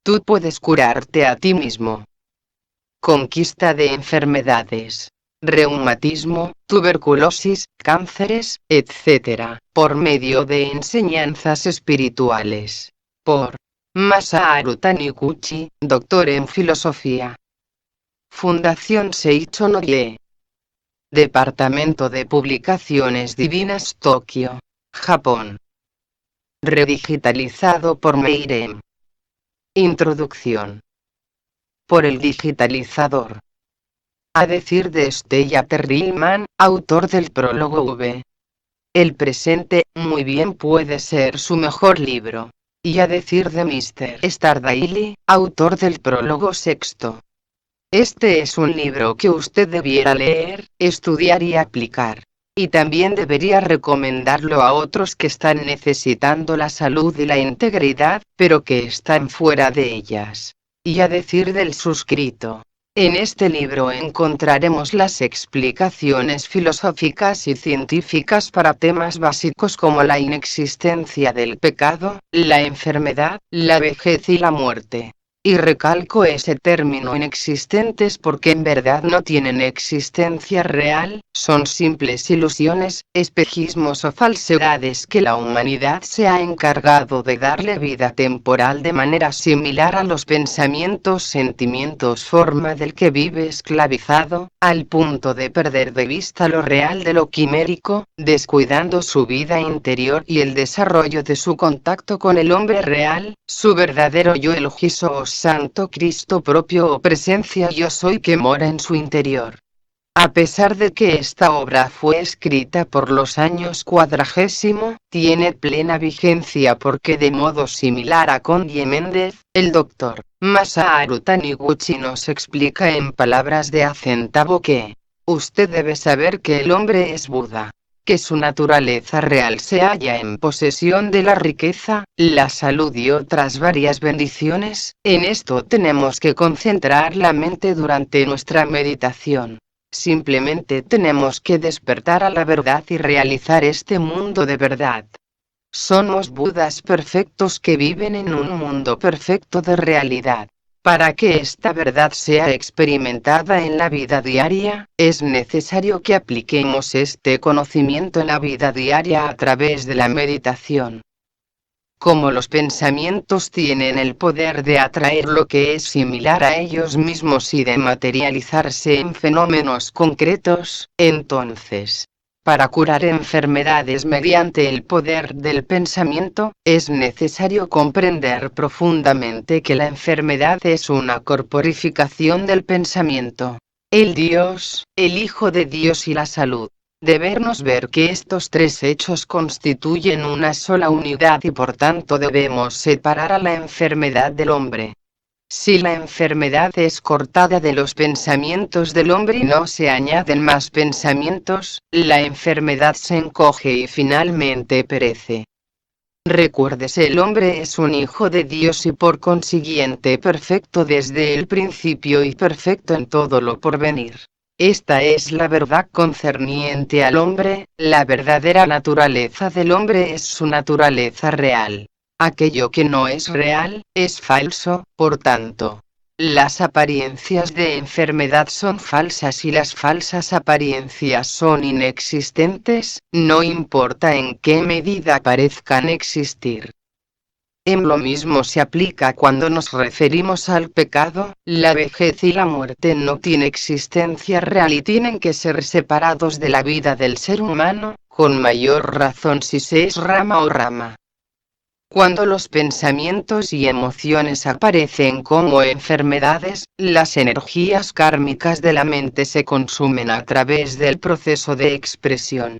Tú puedes curarte a ti mismo. Conquista de enfermedades. Reumatismo, tuberculosis, cánceres, etc., por medio de enseñanzas espirituales. Por Masaharu Taniguchi, doctor en filosofía. Fundación Seicho no Ye. Departamento de Publicaciones Divinas, Tokio, Japón. Redigitalizado por Meirem. Introducción. Por el digitalizador. A decir de Stella Perelman, autor del prólogo V. El presente, muy bien puede ser su mejor libro. Y a decir de Mr. Stardaily, autor del prólogo sexto. Este es un libro que usted debiera leer, estudiar y aplicar. Y también debería recomendarlo a otros que están necesitando la salud y la integridad, pero que están fuera de ellas. Y a decir del suscrito. En este libro encontraremos las explicaciones filosóficas y científicas para temas básicos como la inexistencia del pecado, la enfermedad, la vejez y la muerte. Y recalco ese término inexistentes porque en verdad no tienen existencia real, son simples ilusiones, espejismos o falsedades que la humanidad se ha encargado de darle vida temporal de manera similar a los pensamientos, sentimientos, forma del que vive esclavizado, al punto de perder de vista lo real de lo quimérico, descuidando su vida interior y el desarrollo de su contacto con el hombre real, su verdadero yo, el Giso o Santo Cristo propio o presencia yo soy que mora en su interior. A pesar de que esta obra fue escrita por los años 40, tiene plena vigencia porque de modo similar a Condie Méndez, el Dr. Masaharu Taniguchi nos explica en palabras de a centavo que usted debe saber que el hombre es Buda, que su naturaleza real se halla en posesión de la riqueza, la salud y otras varias bendiciones. En esto tenemos que concentrar la mente durante nuestra meditación. Simplemente tenemos que despertar a la verdad y realizar este mundo de verdad. Somos Budas perfectos que viven en un mundo perfecto de realidad. Para que esta verdad sea experimentada en la vida diaria, es necesario que apliquemos este conocimiento en la vida diaria a través de la meditación. Como los pensamientos tienen el poder de atraer lo que es similar a ellos mismos y de materializarse en fenómenos concretos, entonces, para curar enfermedades mediante el poder del pensamiento, es necesario comprender profundamente que la enfermedad es una corporificación del pensamiento. El Dios, el Hijo de Dios y la salud. Debernos ver que estos tres hechos constituyen una sola unidad y por tanto debemos separar a la enfermedad del hombre. Si la enfermedad es cortada de los pensamientos del hombre y no se añaden más pensamientos, la enfermedad se encoge y finalmente perece. Recuérdese, el hombre es un hijo de Dios y por consiguiente perfecto desde el principio y perfecto en todo lo porvenir. Esta es la verdad concerniente al hombre, la verdadera naturaleza del hombre es su naturaleza real. Aquello que no es real, es falso, por tanto. Las apariencias de enfermedad son falsas y las falsas apariencias son inexistentes, no importa en qué medida parezcan existir. En lo mismo se aplica cuando nos referimos al pecado, la vejez y la muerte no tienen existencia real y tienen que ser separados de la vida del ser humano, con mayor razón si se es rama o rama. Cuando los pensamientos y emociones aparecen como enfermedades, las energías kármicas de la mente se consumen a través del proceso de expresión.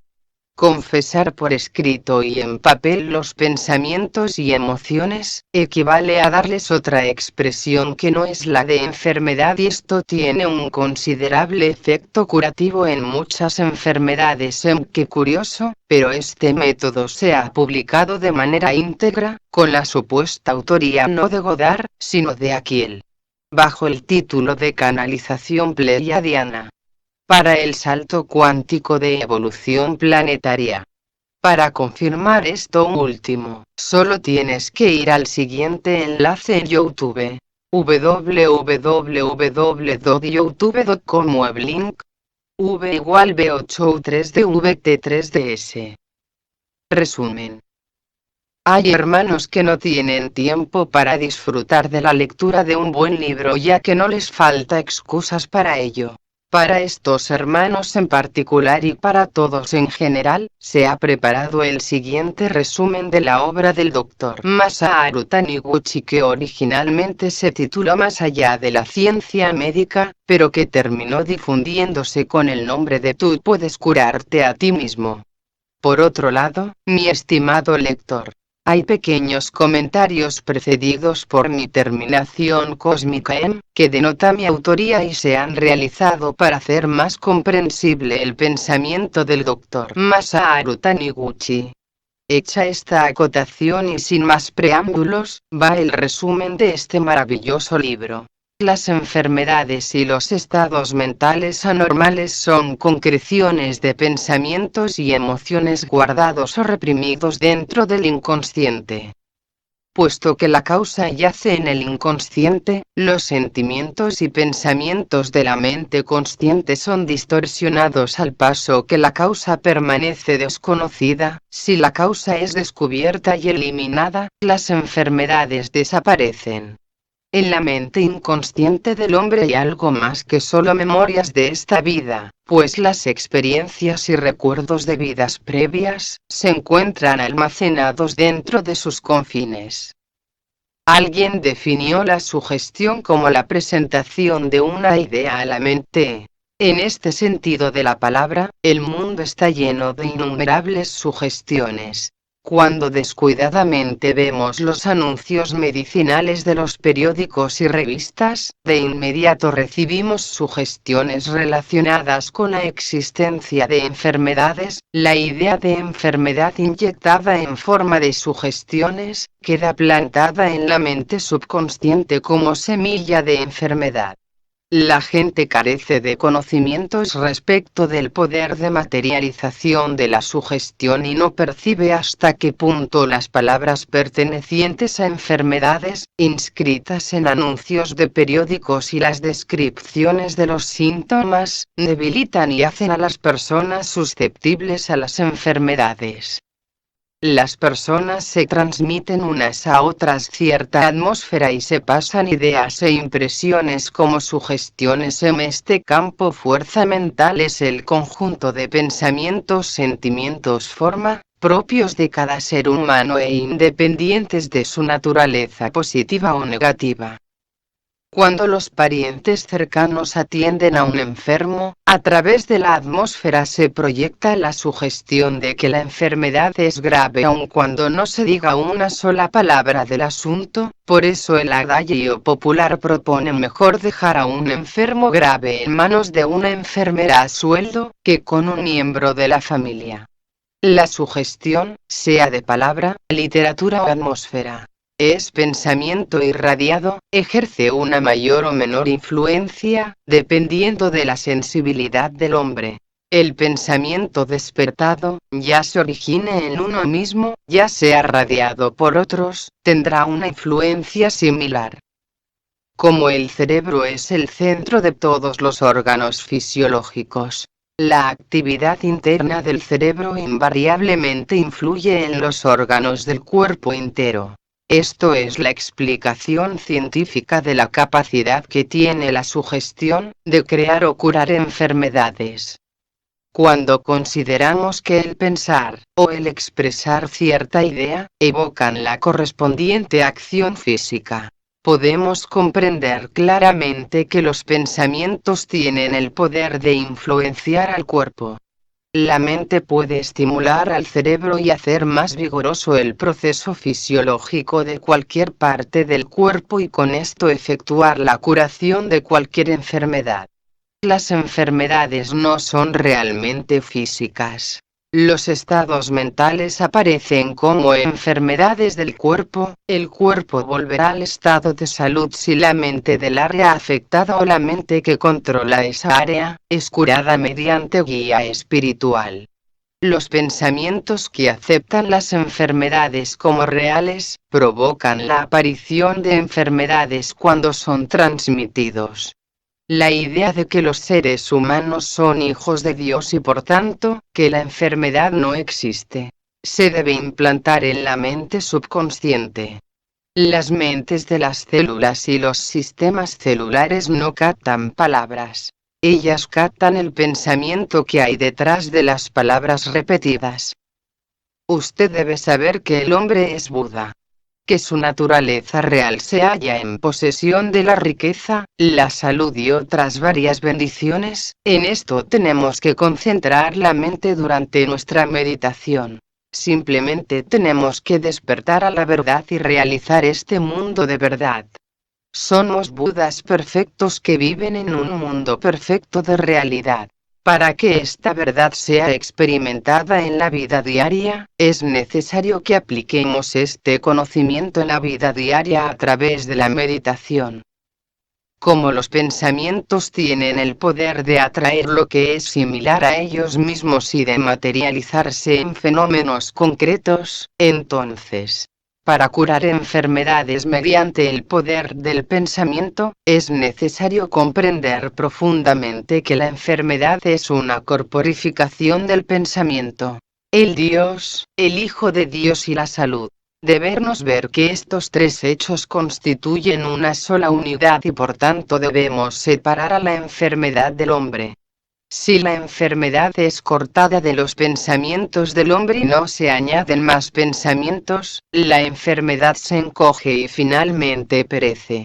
Confesar por escrito y en papel los pensamientos y emociones, equivale a darles otra expresión que no es la de enfermedad y esto tiene un considerable efecto curativo en muchas enfermedades. Qué curioso, pero este método se ha publicado de manera íntegra, con la supuesta autoría no de Godard, sino de Aquiel, bajo el título de Canalización Pleiadiana para el salto cuántico de evolución planetaria. Para confirmar esto último, solo tienes que ir al siguiente enlace en YouTube: www.youtube.com /link v = b8u3dvt3ds. Resumen. Hay hermanos que no tienen tiempo para disfrutar de la lectura de un buen libro, ya que no les falta excusas para ello. Para estos hermanos en particular y para todos en general, se ha preparado el siguiente resumen de la obra del Dr. Masaharu Taniguchi, que originalmente se tituló Más allá de la ciencia médica, pero que terminó difundiéndose con el nombre de Tú puedes curarte a ti mismo. Por otro lado, mi estimado lector, hay pequeños comentarios precedidos por mi terminación cósmica que denota mi autoría y se han realizado para hacer más comprensible el pensamiento del Dr. Masaharu Taniguchi. Hecha esta acotación y sin más preámbulos, va el resumen de este maravilloso libro. Las enfermedades y los estados mentales anormales son concreciones de pensamientos y emociones guardados o reprimidos dentro del inconsciente. Puesto que la causa yace en el inconsciente, los sentimientos y pensamientos de la mente consciente son distorsionados al paso que la causa permanece desconocida. Si la causa es descubierta y eliminada, las enfermedades desaparecen. En la mente inconsciente del hombre hay algo más que solo memorias de esta vida, pues las experiencias y recuerdos de vidas previas se encuentran almacenados dentro de sus confines. Alguien definió la sugestión como la presentación de una idea a la mente. En este sentido de la palabra, el mundo está lleno de innumerables sugestiones. Cuando descuidadamente vemos los anuncios medicinales de los periódicos y revistas, de inmediato recibimos sugestiones relacionadas con la existencia de enfermedades. La idea de enfermedad inyectada en forma de sugestiones queda plantada en la mente subconsciente como semilla de enfermedad. La gente carece de conocimientos respecto del poder de materialización de la sugestión y no percibe hasta qué punto las palabras pertenecientes a enfermedades, inscritas en anuncios de periódicos y las descripciones de los síntomas, debilitan y hacen a las personas susceptibles a las enfermedades. Las personas se transmiten unas a otras cierta atmósfera y se pasan ideas e impresiones como sugestiones. En este campo fuerza mental es el conjunto de pensamientos, sentimientos, forma, propios de cada ser humano e independientes de su naturaleza positiva o negativa. Cuando los parientes cercanos atienden a un enfermo, a través de la atmósfera se proyecta la sugestión de que la enfermedad es grave aun cuando no se diga una sola palabra del asunto. Por eso el adagio popular propone mejor dejar a un enfermo grave en manos de una enfermera a sueldo, que con un miembro de la familia. La sugestión, sea de palabra, literatura o atmósfera, es pensamiento irradiado, ejerce una mayor o menor influencia, dependiendo de la sensibilidad del hombre. El pensamiento despertado, ya se origine en uno mismo, ya sea radiado por otros, tendrá una influencia similar. Como el cerebro es el centro de todos los órganos fisiológicos, la actividad interna del cerebro invariablemente influye en los órganos del cuerpo entero. Esto es la explicación científica de la capacidad que tiene la sugestión de crear o curar enfermedades. Cuando consideramos que el pensar, o el expresar cierta idea, evocan la correspondiente acción física, podemos comprender claramente que los pensamientos tienen el poder de influenciar al cuerpo. La mente puede estimular al cerebro y hacer más vigoroso el proceso fisiológico de cualquier parte del cuerpo y con esto efectuar la curación de cualquier enfermedad. Las enfermedades no son realmente físicas. Los estados mentales aparecen como enfermedades del cuerpo. El cuerpo volverá al estado de salud si la mente del área afectada o la mente que controla esa área es curada mediante guía espiritual. Los pensamientos que aceptan las enfermedades como reales, provocan la aparición de enfermedades cuando son transmitidos. La idea de que los seres humanos son hijos de Dios y por tanto, que la enfermedad no existe, se debe implantar en la mente subconsciente. Las mentes de las células y los sistemas celulares no captan palabras. Ellas captan el pensamiento que hay detrás de las palabras repetidas. Usted debe saber que el hombre es Buda, que su naturaleza real se halla en posesión de la riqueza, la salud y otras varias bendiciones. En esto tenemos que concentrar la mente durante nuestra meditación. Simplemente tenemos que despertar a la verdad y realizar este mundo de verdad. Somos Budas perfectos que viven en un mundo perfecto de realidad. Para que esta verdad sea experimentada en la vida diaria, es necesario que apliquemos este conocimiento en la vida diaria a través de la meditación. Como los pensamientos tienen el poder de atraer lo que es similar a ellos mismos y de materializarse en fenómenos concretos, entonces, para curar enfermedades mediante el poder del pensamiento, es necesario comprender profundamente que la enfermedad es una corporificación del pensamiento. El Dios, el Hijo de Dios y la salud. Debernos ver que estos tres hechos constituyen una sola unidad y por tanto debemos separar a la enfermedad del hombre. Si la enfermedad es cortada de los pensamientos del hombre y no se añaden más pensamientos, la enfermedad se encoge y finalmente perece.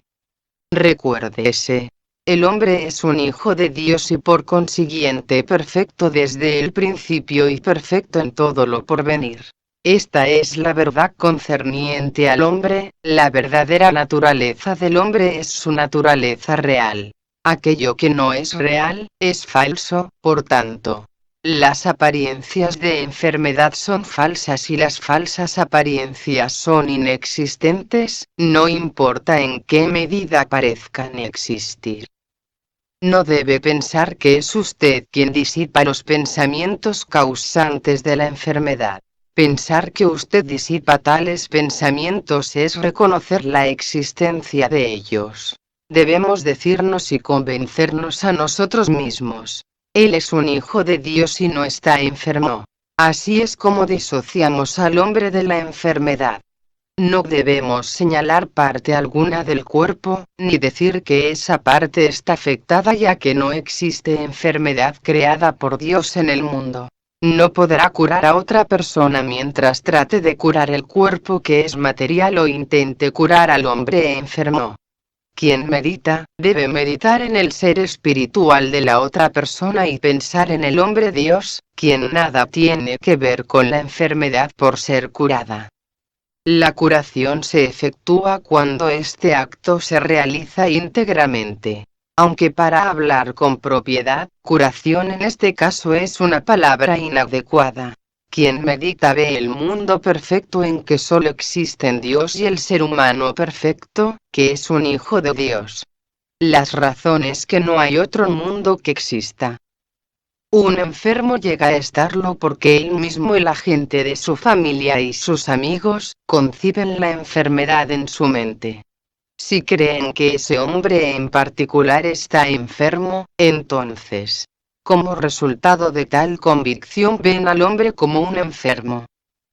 Recuérdese. El hombre es un hijo de Dios y por consiguiente perfecto desde el principio y perfecto en todo lo porvenir. Esta es la verdad concerniente al hombre, la verdadera naturaleza del hombre es su naturaleza real. Aquello que no es real, es falso, por tanto. Las apariencias de enfermedad son falsas y las falsas apariencias son inexistentes, no importa en qué medida parezcan existir. No debe pensar que es usted quien disipa los pensamientos causantes de la enfermedad. Pensar que usted disipa tales pensamientos es reconocer la existencia de ellos. Debemos decirnos y convencernos a nosotros mismos. Él es un hijo de Dios y no está enfermo. Así es como disociamos al hombre de la enfermedad. No debemos señalar parte alguna del cuerpo, ni decir que esa parte está afectada ya que no existe enfermedad creada por Dios en el mundo. No podrá curar a otra persona mientras trate de curar el cuerpo que es material o intente curar al hombre enfermo. Quien medita, debe meditar en el ser espiritual de la otra persona y pensar en el hombre Dios, quien nada tiene que ver con la enfermedad por ser curada. La curación se efectúa cuando este acto se realiza íntegramente. Aunque para hablar con propiedad, curación en este caso es una palabra inadecuada. Quien medita ve el mundo perfecto en que solo existen Dios y el ser humano perfecto, que es un hijo de Dios. Las razones que no hay otro mundo que exista. Un enfermo llega a estarlo porque él mismo y la gente de su familia y sus amigos, conciben la enfermedad en su mente. Si creen que ese hombre en particular está enfermo, entonces, como resultado de tal convicción ven al hombre como un enfermo.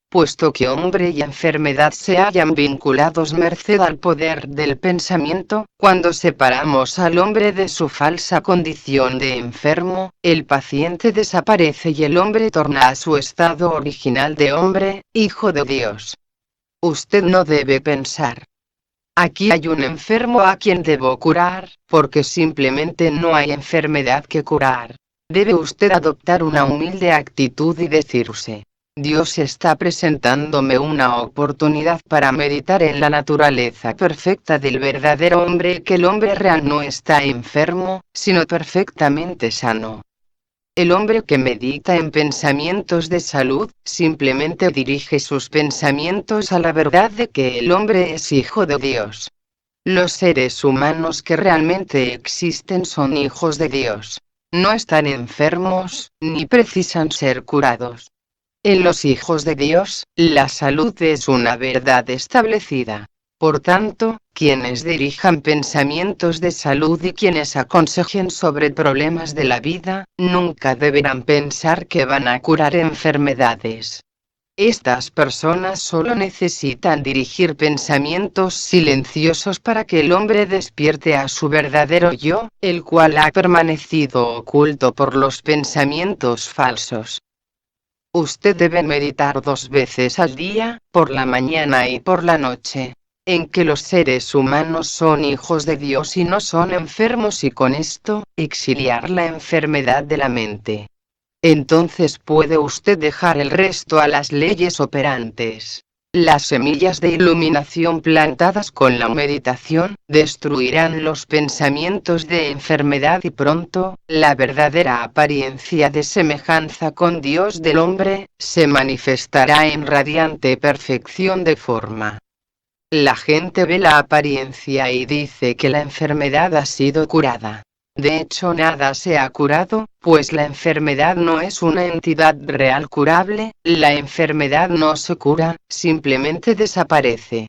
Puesto que hombre y enfermedad se hallan vinculados merced al poder del pensamiento, cuando separamos al hombre de su falsa condición de enfermo, el paciente desaparece y el hombre torna a su estado original de hombre, hijo de Dios. Usted no debe pensar: aquí hay un enfermo a quien debo curar, porque simplemente no hay enfermedad que curar. Debe usted adoptar una humilde actitud y decirse: Dios está presentándome una oportunidad para meditar en la naturaleza perfecta del verdadero hombre, que el hombre real no está enfermo, sino perfectamente sano. El hombre que medita en pensamientos de salud, simplemente dirige sus pensamientos a la verdad de que el hombre es hijo de Dios. Los seres humanos que realmente existen son hijos de Dios. No están enfermos, ni precisan ser curados. En los hijos de Dios, la salud es una verdad establecida. Por tanto, quienes dirijan pensamientos de salud y quienes aconsejen sobre problemas de la vida, nunca deberán pensar que van a curar enfermedades. Estas personas solo necesitan dirigir pensamientos silenciosos para que el hombre despierte a su verdadero yo, el cual ha permanecido oculto por los pensamientos falsos. Usted debe meditar 2 veces al día, por la mañana y por la noche, en que los seres humanos son hijos de Dios y no son enfermos, y con esto, exiliar la enfermedad de la mente. Entonces puede usted dejar el resto a las leyes operantes. Las semillas de iluminación plantadas con la meditación destruirán los pensamientos de enfermedad y pronto, la verdadera apariencia de semejanza con Dios del hombre se manifestará en radiante perfección de forma. La gente ve la apariencia y dice que la enfermedad ha sido curada. De hecho, nada se ha curado, pues la enfermedad no es una entidad real curable, la enfermedad no se cura, simplemente desaparece.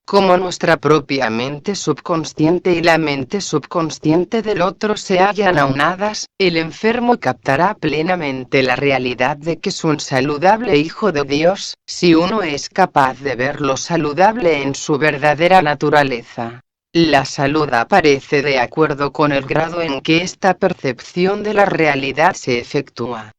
Como nuestra propia mente subconsciente y la mente subconsciente del otro se hallan aunadas, el enfermo captará plenamente la realidad de que es un saludable hijo de Dios, si uno es capaz de ver lo saludable en su verdadera naturaleza. La salud aparece de acuerdo con el grado en que esta percepción de la realidad se efectúa.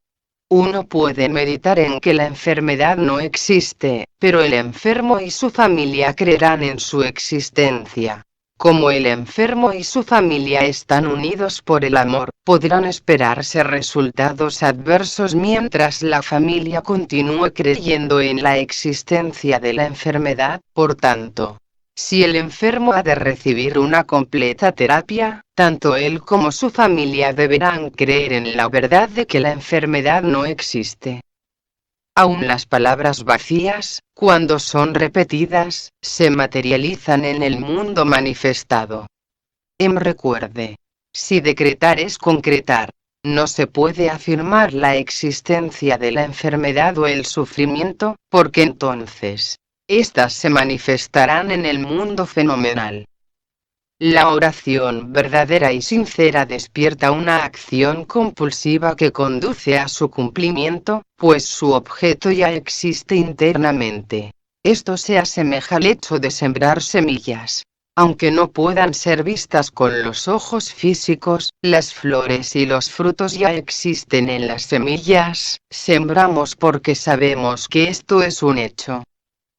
Uno puede meditar en que la enfermedad no existe, pero el enfermo y su familia creerán en su existencia. Como el enfermo y su familia están unidos por el amor, podrán esperarse resultados adversos mientras la familia continúe creyendo en la existencia de la enfermedad. Por tanto, si el enfermo ha de recibir una completa terapia, tanto él como su familia deberán creer en la verdad de que la enfermedad no existe. Aun las palabras vacías, cuando son repetidas, se materializan en el mundo manifestado. Recuerde, si decretar es concretar, no se puede afirmar la existencia de la enfermedad o el sufrimiento, porque entonces, estas se manifestarán en el mundo fenomenal. La oración verdadera y sincera despierta una acción compulsiva que conduce a su cumplimiento, pues su objeto ya existe internamente. Esto se asemeja al hecho de sembrar semillas. Aunque no puedan ser vistas con los ojos físicos, las flores y los frutos ya existen en las semillas. Sembramos porque sabemos que esto es un hecho.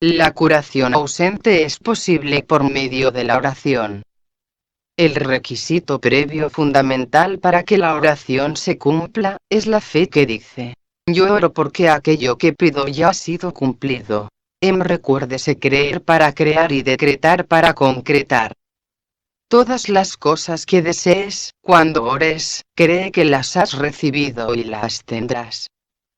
La curación ausente es posible por medio de la oración. El requisito previo fundamental para que la oración se cumpla, es la fe que dice: yo oro porque aquello que pido ya ha sido cumplido. Recuérdese creer para crear y decretar para concretar. Todas las cosas que desees, cuando ores, cree que las has recibido y las tendrás.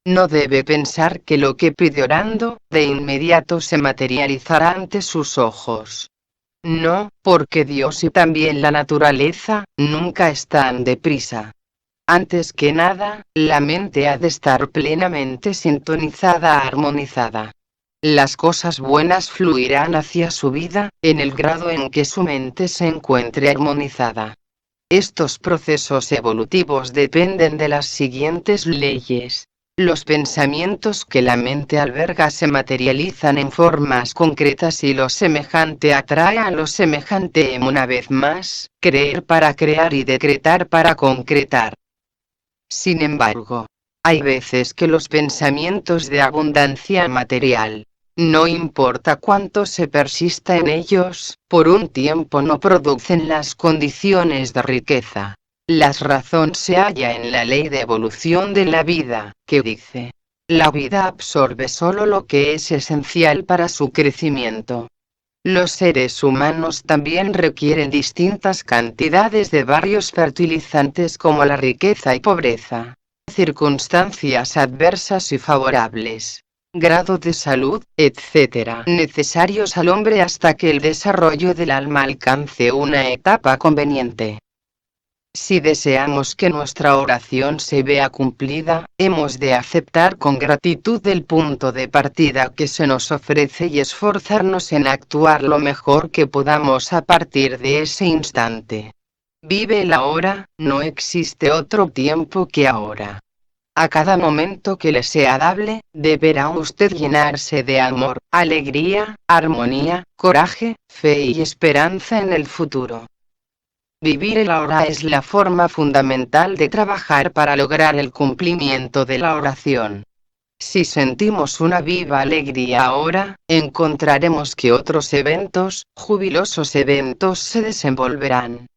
No debe pensar que lo que pide orando, de inmediato se materializará ante sus ojos. No, porque Dios y también la naturaleza, nunca están deprisa. Antes que nada, la mente ha de estar plenamente sintonizada, armonizada. Las cosas buenas fluirán hacia su vida, en el grado en que su mente se encuentre armonizada. Estos procesos evolutivos dependen de las siguientes leyes. Los pensamientos que la mente alberga se materializan en formas concretas y lo semejante atrae a lo semejante. Una vez más, creer para crear y decretar para concretar. Sin embargo, hay veces que los pensamientos de abundancia material, no importa cuánto se persista en ellos, por un tiempo no producen las condiciones de riqueza. La razón se halla en la ley de evolución de la vida, que dice: la vida absorbe solo lo que es esencial para su crecimiento. Los seres humanos también requieren distintas cantidades de varios fertilizantes como la riqueza y pobreza, circunstancias adversas y favorables, grado de salud, etc., necesarios al hombre hasta que el desarrollo del alma alcance una etapa conveniente. Si deseamos que nuestra oración se vea cumplida, hemos de aceptar con gratitud el punto de partida que se nos ofrece y esforzarnos en actuar lo mejor que podamos a partir de ese instante. Vive el ahora, no existe otro tiempo que ahora. A cada momento que le sea dable, deberá usted llenarse de amor, alegría, armonía, coraje, fe y esperanza en el futuro. Vivir el ahora es la forma fundamental de trabajar para lograr el cumplimiento de la oración. Si sentimos una viva alegría ahora, encontraremos que otros eventos, jubilosos eventos se desenvolverán.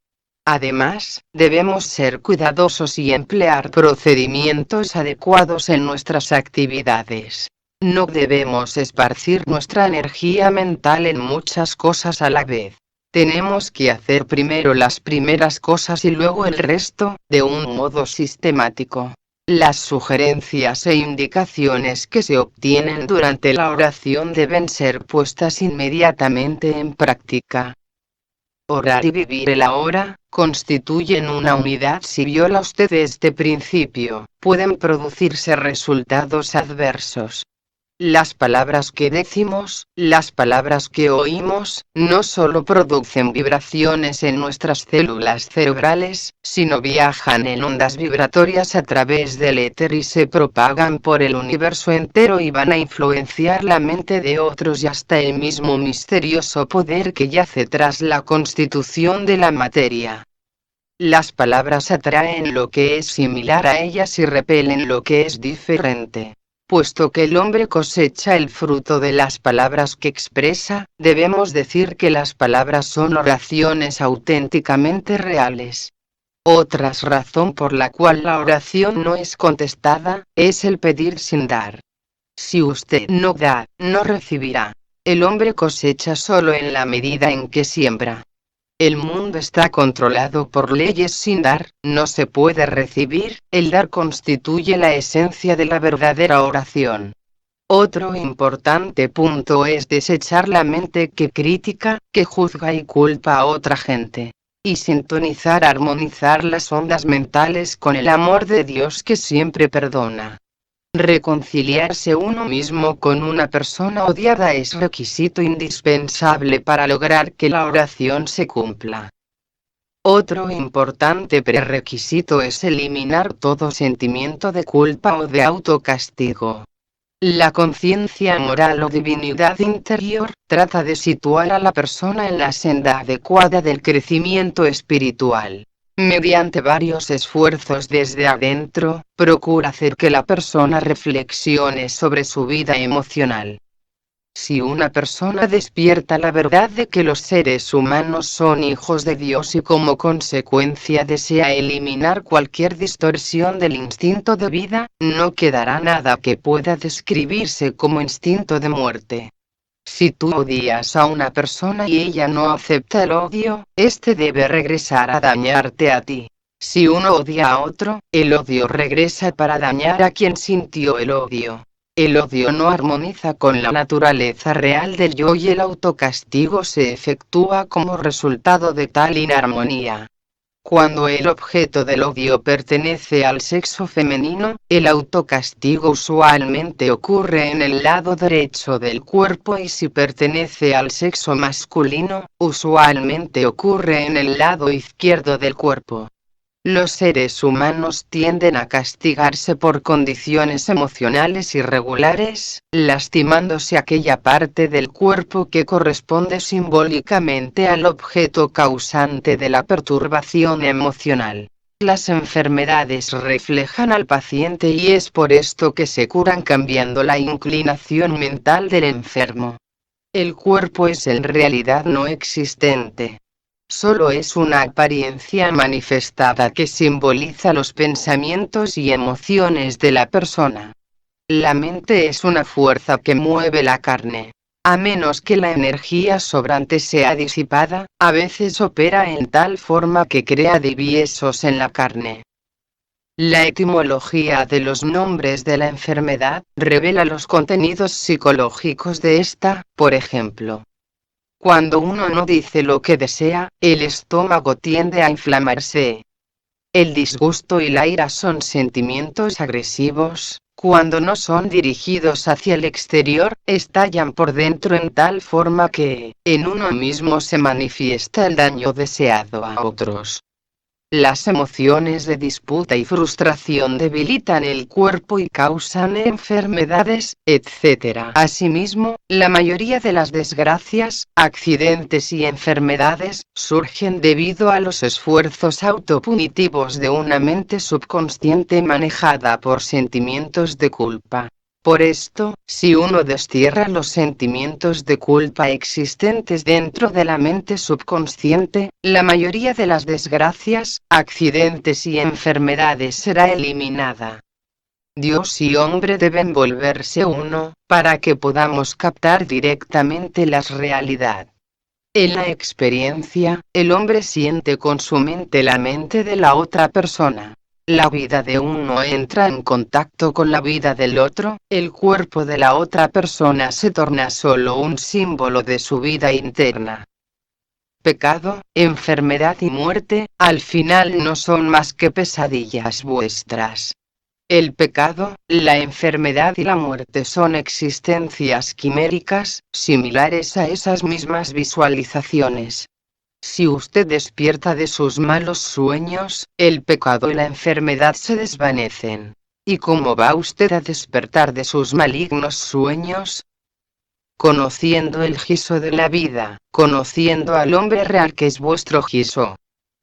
Además, debemos ser cuidadosos y emplear procedimientos adecuados en nuestras actividades. No debemos esparcir nuestra energía mental en muchas cosas a la vez. Tenemos que hacer primero las primeras cosas y luego el resto, de un modo sistemático. Las sugerencias e indicaciones que se obtienen durante la oración deben ser puestas inmediatamente en práctica. Orar y vivir el ahora constituyen una unidad. Si viola usted este principio, pueden producirse resultados adversos. Las palabras que decimos, las palabras que oímos, no solo producen vibraciones en nuestras células cerebrales, sino viajan en ondas vibratorias a través del éter y se propagan por el universo entero y van a influenciar la mente de otros y hasta el mismo misterioso poder que yace tras la constitución de la materia. Las palabras atraen lo que es similar a ellas y repelen lo que es diferente. Puesto que el hombre cosecha el fruto de las palabras que expresa, debemos decir que las palabras son oraciones auténticamente reales. Otra razón por la cual la oración no es contestada, es el pedir sin dar. Si usted no da, no recibirá. El hombre cosecha solo en la medida en que siembra. El mundo está controlado por leyes. Sin dar, no se puede recibir. El dar constituye la esencia de la verdadera oración. Otro importante punto es desechar la mente que critica, que juzga y culpa a otra gente. Y sintonizar, armonizar las ondas mentales con el amor de Dios que siempre perdona. Reconciliarse uno mismo con una persona odiada es requisito indispensable para lograr que la oración se cumpla. Otro importante prerequisito es eliminar todo sentimiento de culpa o de autocastigo. La conciencia moral o divinidad interior trata de situar a la persona en la senda adecuada del crecimiento espiritual. Mediante varios esfuerzos desde adentro, procura hacer que la persona reflexione sobre su vida emocional. Si una persona despierta la verdad de que los seres humanos son hijos de Dios y como consecuencia desea eliminar cualquier distorsión del instinto de vida, no quedará nada que pueda describirse como instinto de muerte. Si tú odias a una persona y ella no acepta el odio, este debe regresar a dañarte a ti. Si uno odia a otro, el odio regresa para dañar a quien sintió el odio. El odio no armoniza con la naturaleza real del yo y el autocastigo se efectúa como resultado de tal inarmonía. Cuando el objeto del odio pertenece al sexo femenino, el autocastigo usualmente ocurre en el lado derecho del cuerpo y si pertenece al sexo masculino, usualmente ocurre en el lado izquierdo del cuerpo. Los seres humanos tienden a castigarse por condiciones emocionales irregulares, lastimándose aquella parte del cuerpo que corresponde simbólicamente al objeto causante de la perturbación emocional. Las enfermedades reflejan al paciente y es por esto que se curan cambiando la inclinación mental del enfermo. El cuerpo es en realidad no existente. Solo es una apariencia manifestada que simboliza los pensamientos y emociones de la persona. La mente es una fuerza que mueve la carne. A menos que la energía sobrante sea disipada, a veces opera en tal forma que crea diviesos en la carne. La etimología de los nombres de la enfermedad revela los contenidos psicológicos de esta, por ejemplo. Cuando uno no dice lo que desea, el estómago tiende a inflamarse. El disgusto y la ira son sentimientos agresivos. Cuando no son dirigidos hacia el exterior, estallan por dentro en tal forma que, en uno mismo se manifiesta el daño deseado a otros. Las emociones de disputa y frustración debilitan el cuerpo y causan enfermedades, etc. Asimismo, la mayoría de las desgracias, accidentes y enfermedades, surgen debido a los esfuerzos autopunitivos de una mente subconsciente manejada por sentimientos de culpa. Por esto, si uno destierra los sentimientos de culpa existentes dentro de la mente subconsciente, la mayoría de las desgracias, accidentes y enfermedades será eliminada. Dios y hombre deben volverse uno, para que podamos captar directamente la realidad. En la experiencia, el hombre siente con su mente la mente de la otra persona. La vida de uno entra en contacto con la vida del otro, el cuerpo de la otra persona se torna solo un símbolo de su vida interna. Pecado, enfermedad y muerte, al final no son más que pesadillas vuestras. El pecado, la enfermedad y la muerte son existencias quiméricas, similares a esas mismas visualizaciones. Si usted despierta de sus malos sueños, el pecado y la enfermedad se desvanecen. ¿Y cómo va usted a despertar de sus malignos sueños? Conociendo el giso de la vida, conociendo al hombre real que es vuestro giso.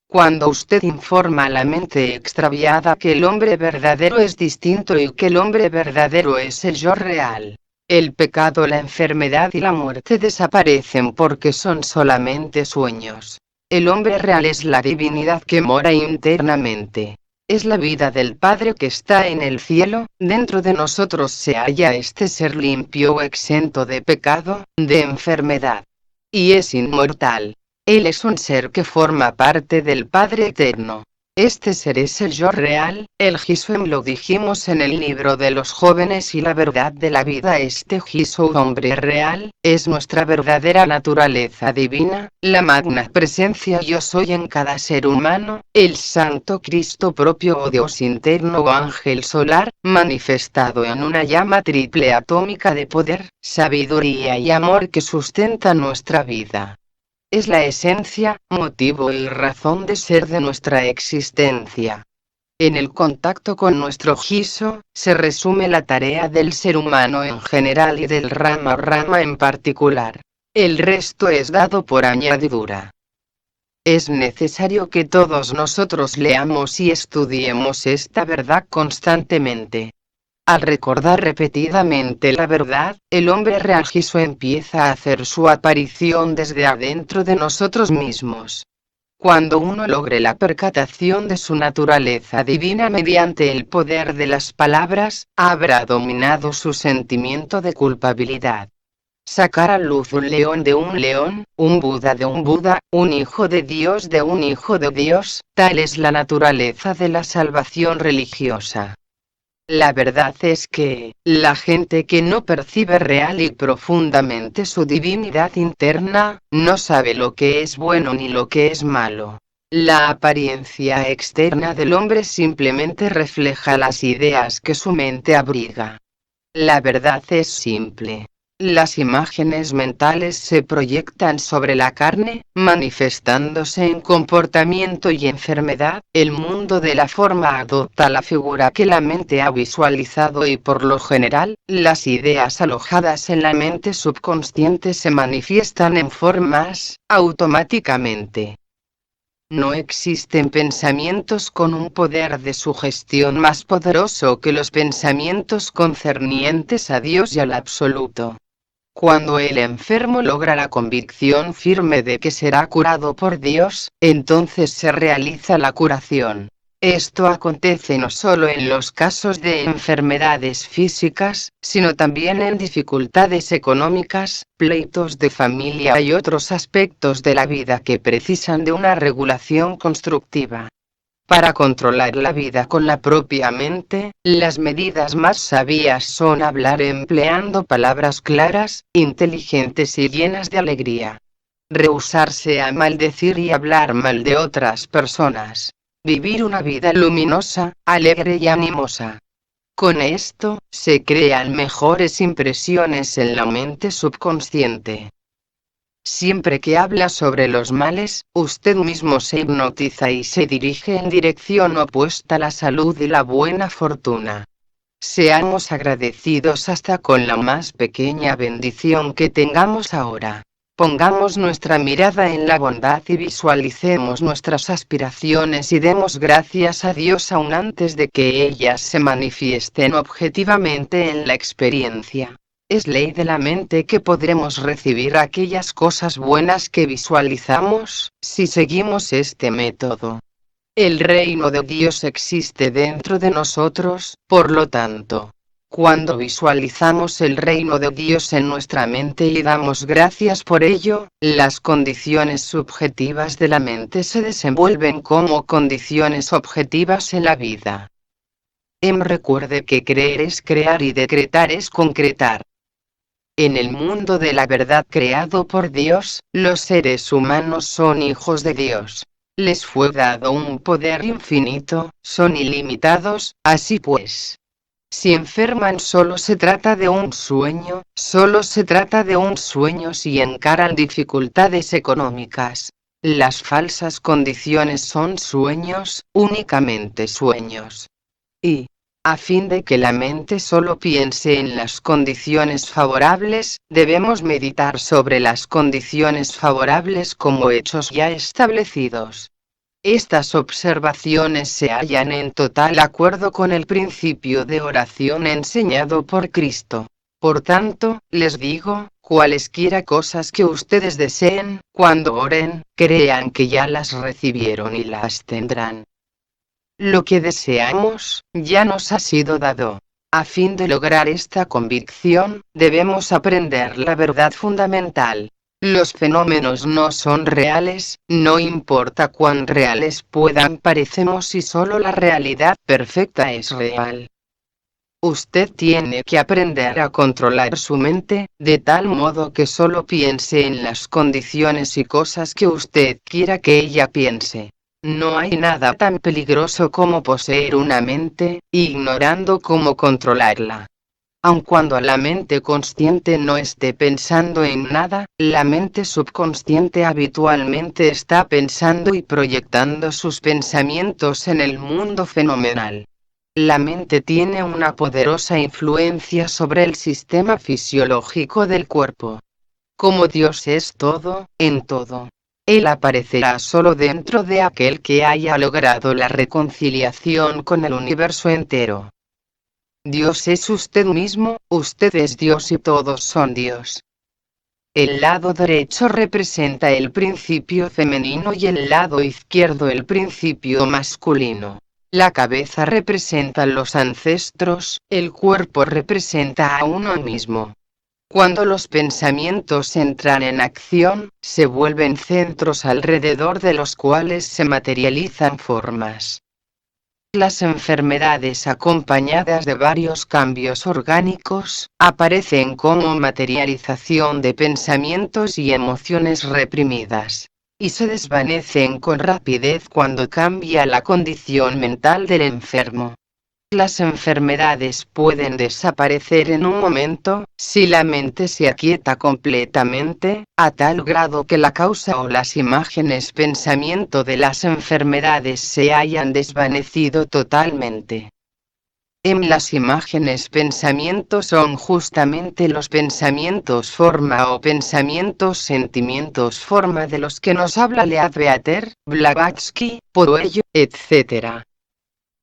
Cuando usted informa a la mente extraviada que el hombre verdadero es distinto y que el hombre verdadero es el yo real, el pecado, la enfermedad y la muerte desaparecen porque son solamente sueños. El hombre real es la divinidad que mora internamente. Es la vida del Padre que está en el cielo, dentro de nosotros se halla este ser limpio o exento de pecado, de enfermedad. Y es inmortal. Él es un ser que forma parte del Padre Eterno. Este ser es el yo real, el Jesús, lo dijimos en el libro de los jóvenes y la verdad de la vida. Este Jesús, hombre real, es nuestra verdadera naturaleza divina, la magna presencia yo soy en cada ser humano, el Santo Cristo propio o Dios interno o ángel solar, manifestado en una llama triple atómica de poder, sabiduría y amor que sustenta nuestra vida. Es la esencia, motivo y razón de ser de nuestra existencia. En el contacto con nuestro giso, se resume la tarea del ser humano en general y del rama o rama en particular. El resto es dado por añadidura. Es necesario que todos nosotros leamos y estudiemos esta verdad constantemente. Al recordar repetidamente la verdad, el hombre real Jesús empieza a hacer su aparición desde adentro de nosotros mismos. Cuando uno logre la percatación de su naturaleza divina mediante el poder de las palabras, habrá dominado su sentimiento de culpabilidad. Sacar a luz un león de un león, un Buda de un Buda, un hijo de un hijo de Dios, tal es la naturaleza de la salvación religiosa. La verdad es que, la gente que no percibe real y profundamente su divinidad interna, no sabe lo que es bueno ni lo que es malo. La apariencia externa del hombre simplemente refleja las ideas que su mente abriga. La verdad es simple. Las imágenes mentales se proyectan sobre la carne, manifestándose en comportamiento y enfermedad. El mundo de la forma adopta la figura que la mente ha visualizado y por lo general, las ideas alojadas en la mente subconsciente se manifiestan en formas, automáticamente. No existen pensamientos con un poder de sugestión más poderoso que los pensamientos concernientes a Dios y al absoluto. Cuando el enfermo logra la convicción firme de que será curado por Dios, entonces se realiza la curación. Esto acontece no solo en los casos de enfermedades físicas, sino también en dificultades económicas, pleitos de familia y otros aspectos de la vida que precisan de una regulación constructiva. Para controlar la vida con la propia mente, las medidas más sabias son hablar empleando palabras claras, inteligentes y llenas de alegría. Rehusarse a maldecir y hablar mal de otras personas. Vivir una vida luminosa, alegre y animosa. Con esto, se crean mejores impresiones en la mente subconsciente. Siempre que habla sobre los males, usted mismo se hipnotiza y se dirige en dirección opuesta a la salud y la buena fortuna. Seamos agradecidos hasta con la más pequeña bendición que tengamos ahora. Pongamos nuestra mirada en la bondad y visualicemos nuestras aspiraciones y demos gracias a Dios aún antes de que ellas se manifiesten objetivamente en la experiencia. Es ley de la mente que podremos recibir aquellas cosas buenas que visualizamos, si seguimos este método. El reino de Dios existe dentro de nosotros, por lo tanto, cuando visualizamos el reino de Dios en nuestra mente y damos gracias por ello, las condiciones subjetivas de la mente se desenvuelven como condiciones objetivas en la vida. Recuerde que creer es crear y decretar es concretar. En el mundo de la verdad creado por Dios, los seres humanos son hijos de Dios. Les fue dado un poder infinito, son ilimitados, así pues. Si enferman solo se trata de un sueño, solo se trata de un sueño si encaran dificultades económicas. Las falsas condiciones son sueños, únicamente sueños. Y, a fin de que la mente solo piense en las condiciones favorables, debemos meditar sobre las condiciones favorables como hechos ya establecidos. Estas observaciones se hallan en total acuerdo con el principio de oración enseñado por Cristo. Por tanto, les digo, cualesquiera cosas que ustedes deseen, cuando oren, crean que ya las recibieron y las tendrán. Lo que deseamos, ya nos ha sido dado. A fin de lograr esta convicción, debemos aprender la verdad fundamental. Los fenómenos no son reales, no importa cuán reales puedan parecemos si solo la realidad perfecta es real. Usted tiene que aprender a controlar su mente, de tal modo que solo piense en las condiciones y cosas que usted quiera que ella piense. No hay nada tan peligroso como poseer una mente, ignorando cómo controlarla. Aun cuando la mente consciente no esté pensando en nada, la mente subconsciente habitualmente está pensando y proyectando sus pensamientos en el mundo fenomenal. La mente tiene una poderosa influencia sobre el sistema fisiológico del cuerpo. Como Dios es todo, en todo, Él aparecerá solo dentro de aquel que haya logrado la reconciliación con el universo entero. Dios es usted mismo, usted es Dios y todos son Dios. El lado derecho representa el principio femenino y el lado izquierdo el principio masculino. La cabeza representa los ancestros, el cuerpo representa a uno mismo. Cuando los pensamientos entran en acción, se vuelven centros alrededor de los cuales se materializan formas. Las enfermedades acompañadas de varios cambios orgánicos, aparecen como materialización de pensamientos y emociones reprimidas, y se desvanecen con rapidez cuando cambia la condición mental del enfermo. Las enfermedades pueden desaparecer en un momento, si la mente se aquieta completamente, a tal grado que la causa o las imágenes pensamiento de las enfermedades se hayan desvanecido totalmente. Las imágenes pensamientos son justamente los pensamientos forma o pensamientos sentimientos forma de los que nos habla Leadbeater, Blavatsky, Poruello, etc.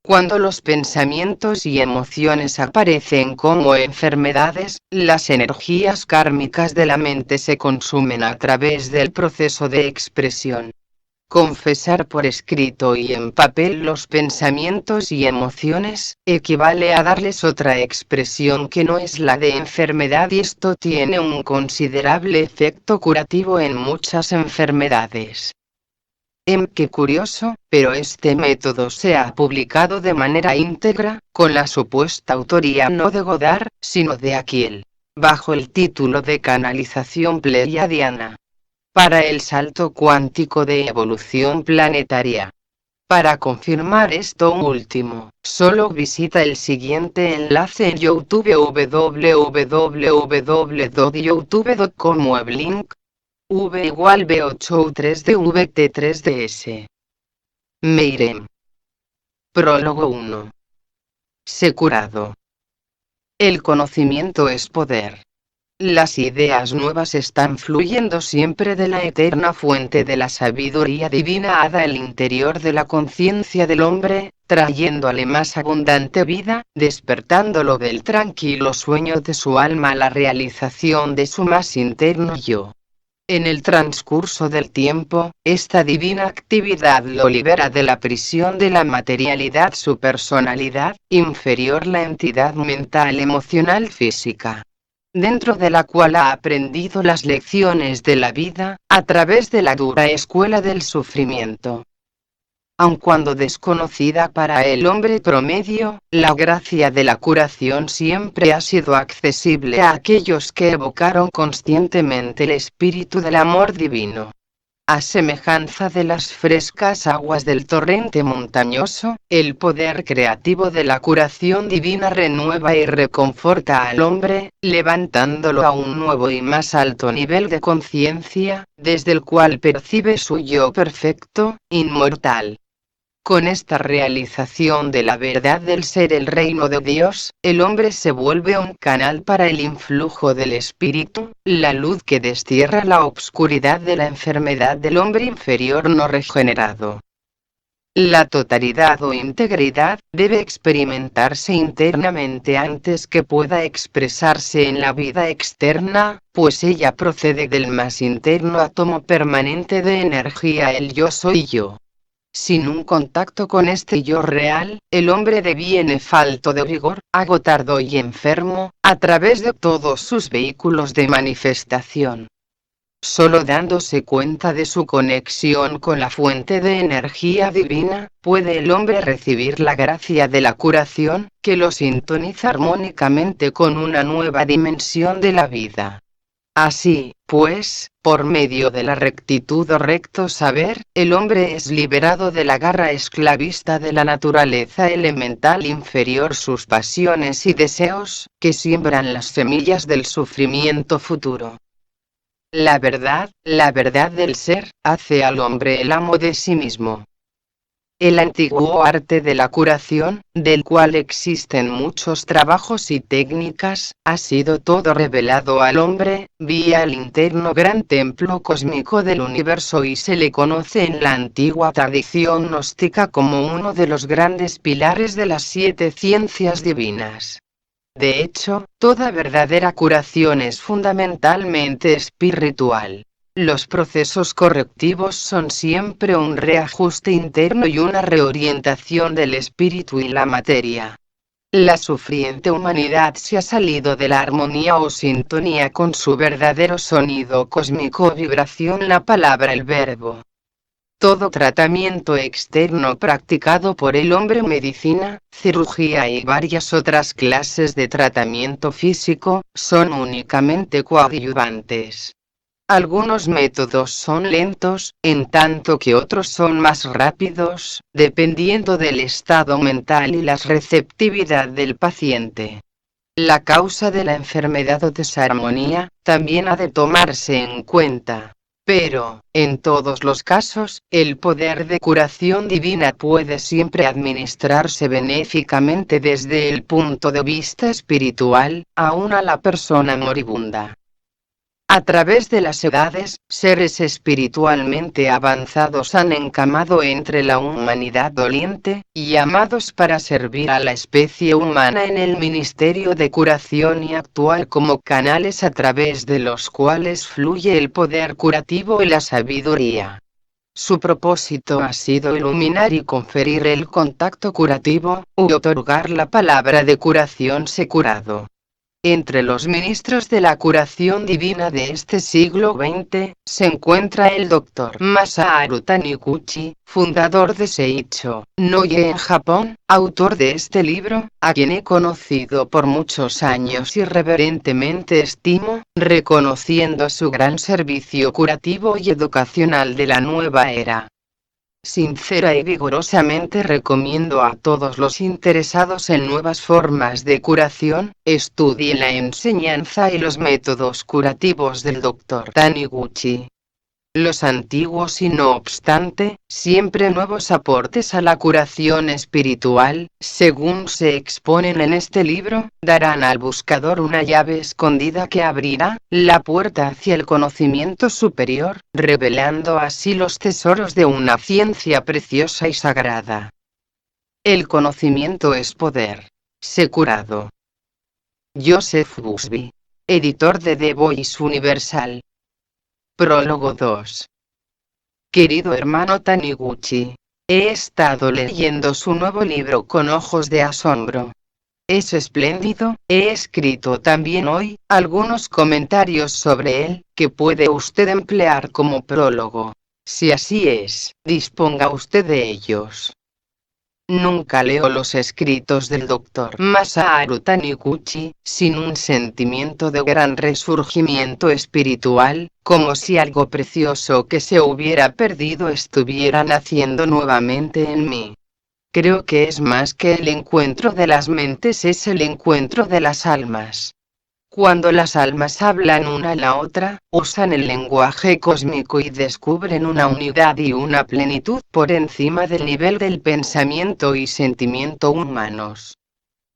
Cuando los pensamientos y emociones aparecen como enfermedades, las energías kármicas de la mente se consumen a través del proceso de expresión. Confesar por escrito y en papel los pensamientos y emociones, equivale a darles otra expresión que no es la de enfermedad y esto tiene un considerable efecto curativo en muchas enfermedades. Qué curioso, pero este método se ha publicado de manera íntegra, con la supuesta autoría no de Godard, sino de Akiel, bajo el título de Canalización Pleiadiana, para el salto cuántico de evolución planetaria. Para confirmar esto último, solo visita el siguiente enlace en YouTube: www.youtube.com /link v = b8u3dvt3ds. Meirem. Prólogo 1. Sé curado. El conocimiento es poder. Las ideas nuevas están fluyendo siempre de la eterna fuente de la sabiduría divina al interior de la conciencia del hombre, trayéndole más abundante vida, despertándolo del tranquilo sueño de su alma a la realización de su más interno yo. En el transcurso del tiempo, esta divina actividad lo libera de la prisión de la materialidad, su personalidad inferior, la entidad mental, emocional, física, dentro de la cual ha aprendido las lecciones de la vida, a través de la dura escuela del sufrimiento. Aun cuando desconocida para el hombre promedio, la gracia de la curación siempre ha sido accesible a aquellos que evocaron conscientemente el espíritu del amor divino. A semejanza de las frescas aguas del torrente montañoso, el poder creativo de la curación divina renueva y reconforta al hombre, levantándolo a un nuevo y más alto nivel de conciencia, desde el cual percibe su yo perfecto, inmortal. Con esta realización de la verdad del ser, el reino de Dios, el hombre se vuelve un canal para el influjo del Espíritu, la luz que destierra la obscuridad de la enfermedad del hombre inferior no regenerado. La totalidad o integridad debe experimentarse internamente antes que pueda expresarse en la vida externa, pues ella procede del más interno átomo permanente de energía, el yo soy yo. Sin un contacto con este yo real, el hombre deviene falto de vigor, agotado y enfermo, a través de todos sus vehículos de manifestación. Solo dándose cuenta de su conexión con la fuente de energía divina, puede el hombre recibir la gracia de la curación, que lo sintoniza armónicamente con una nueva dimensión de la vida. Así, pues, por medio de la rectitud o recto saber, el hombre es liberado de la garra esclavista de la naturaleza elemental inferior, sus pasiones y deseos, que siembran las semillas del sufrimiento futuro. La verdad del ser, hace al hombre el amo de sí mismo. El antiguo arte de la curación, del cual existen muchos trabajos y técnicas, ha sido todo revelado al hombre, vía el interno gran templo cósmico del universo, y se le conoce en la antigua tradición gnóstica como uno de los grandes pilares de las 7 ciencias divinas. De hecho, toda verdadera curación es fundamentalmente espiritual. Los procesos correctivos son siempre un reajuste interno y una reorientación del espíritu y la materia. La sufriente humanidad se ha salido de la armonía o sintonía con su verdadero sonido cósmico o vibración, la palabra, el verbo. Todo tratamiento externo practicado por el hombre, medicina, cirugía y varias otras clases de tratamiento físico, son únicamente coadyuvantes. Algunos métodos son lentos, en tanto que otros son más rápidos, dependiendo del estado mental y la receptividad del paciente. La causa de la enfermedad o desarmonía también ha de tomarse en cuenta. Pero, en todos los casos, el poder de curación divina puede siempre administrarse benéficamente desde el punto de vista espiritual, aun a la persona moribunda. A través de las edades, seres espiritualmente avanzados han encamado entre la humanidad doliente, llamados para servir a la especie humana en el ministerio de curación y actuar como canales a través de los cuales fluye el poder curativo y la sabiduría. Su propósito ha sido iluminar y conferir el contacto curativo, u otorgar la palabra de curación, sé curado. Entre los ministros de la curación divina de este siglo XX, se encuentra el Dr. Masaharu Taniguchi, fundador de Seicho no Ye en Japón, autor de este libro, a quien he conocido por muchos años y reverentemente estimo, reconociendo su gran servicio curativo y educacional de la nueva era. Sincera y vigorosamente recomiendo a todos los interesados en nuevas formas de curación, estudien la enseñanza y los métodos curativos del Dr. Taniguchi. Los antiguos y no obstante, siempre nuevos aportes a la curación espiritual, según se exponen en este libro, darán al buscador una llave escondida que abrirá la puerta hacia el conocimiento superior, revelando así los tesoros de una ciencia preciosa y sagrada. El conocimiento es poder. Sé curado. Joseph Busby, editor de The Voice Universal. Prólogo 2. Querido hermano Taniguchi, he estado leyendo su nuevo libro con ojos de asombro. Es espléndido. He escrito también hoy algunos comentarios sobre él, que puede usted emplear como prólogo. Si así es, disponga usted de ellos. Nunca leo los escritos del Dr. Masaharu Taniguchi sin un sentimiento de gran resurgimiento espiritual, como si algo precioso que se hubiera perdido estuviera naciendo nuevamente en mí. Creo que es más que el encuentro de las mentes, es el encuentro de las almas. Cuando las almas hablan una a la otra, usan el lenguaje cósmico y descubren una unidad y una plenitud por encima del nivel del pensamiento y sentimiento humanos.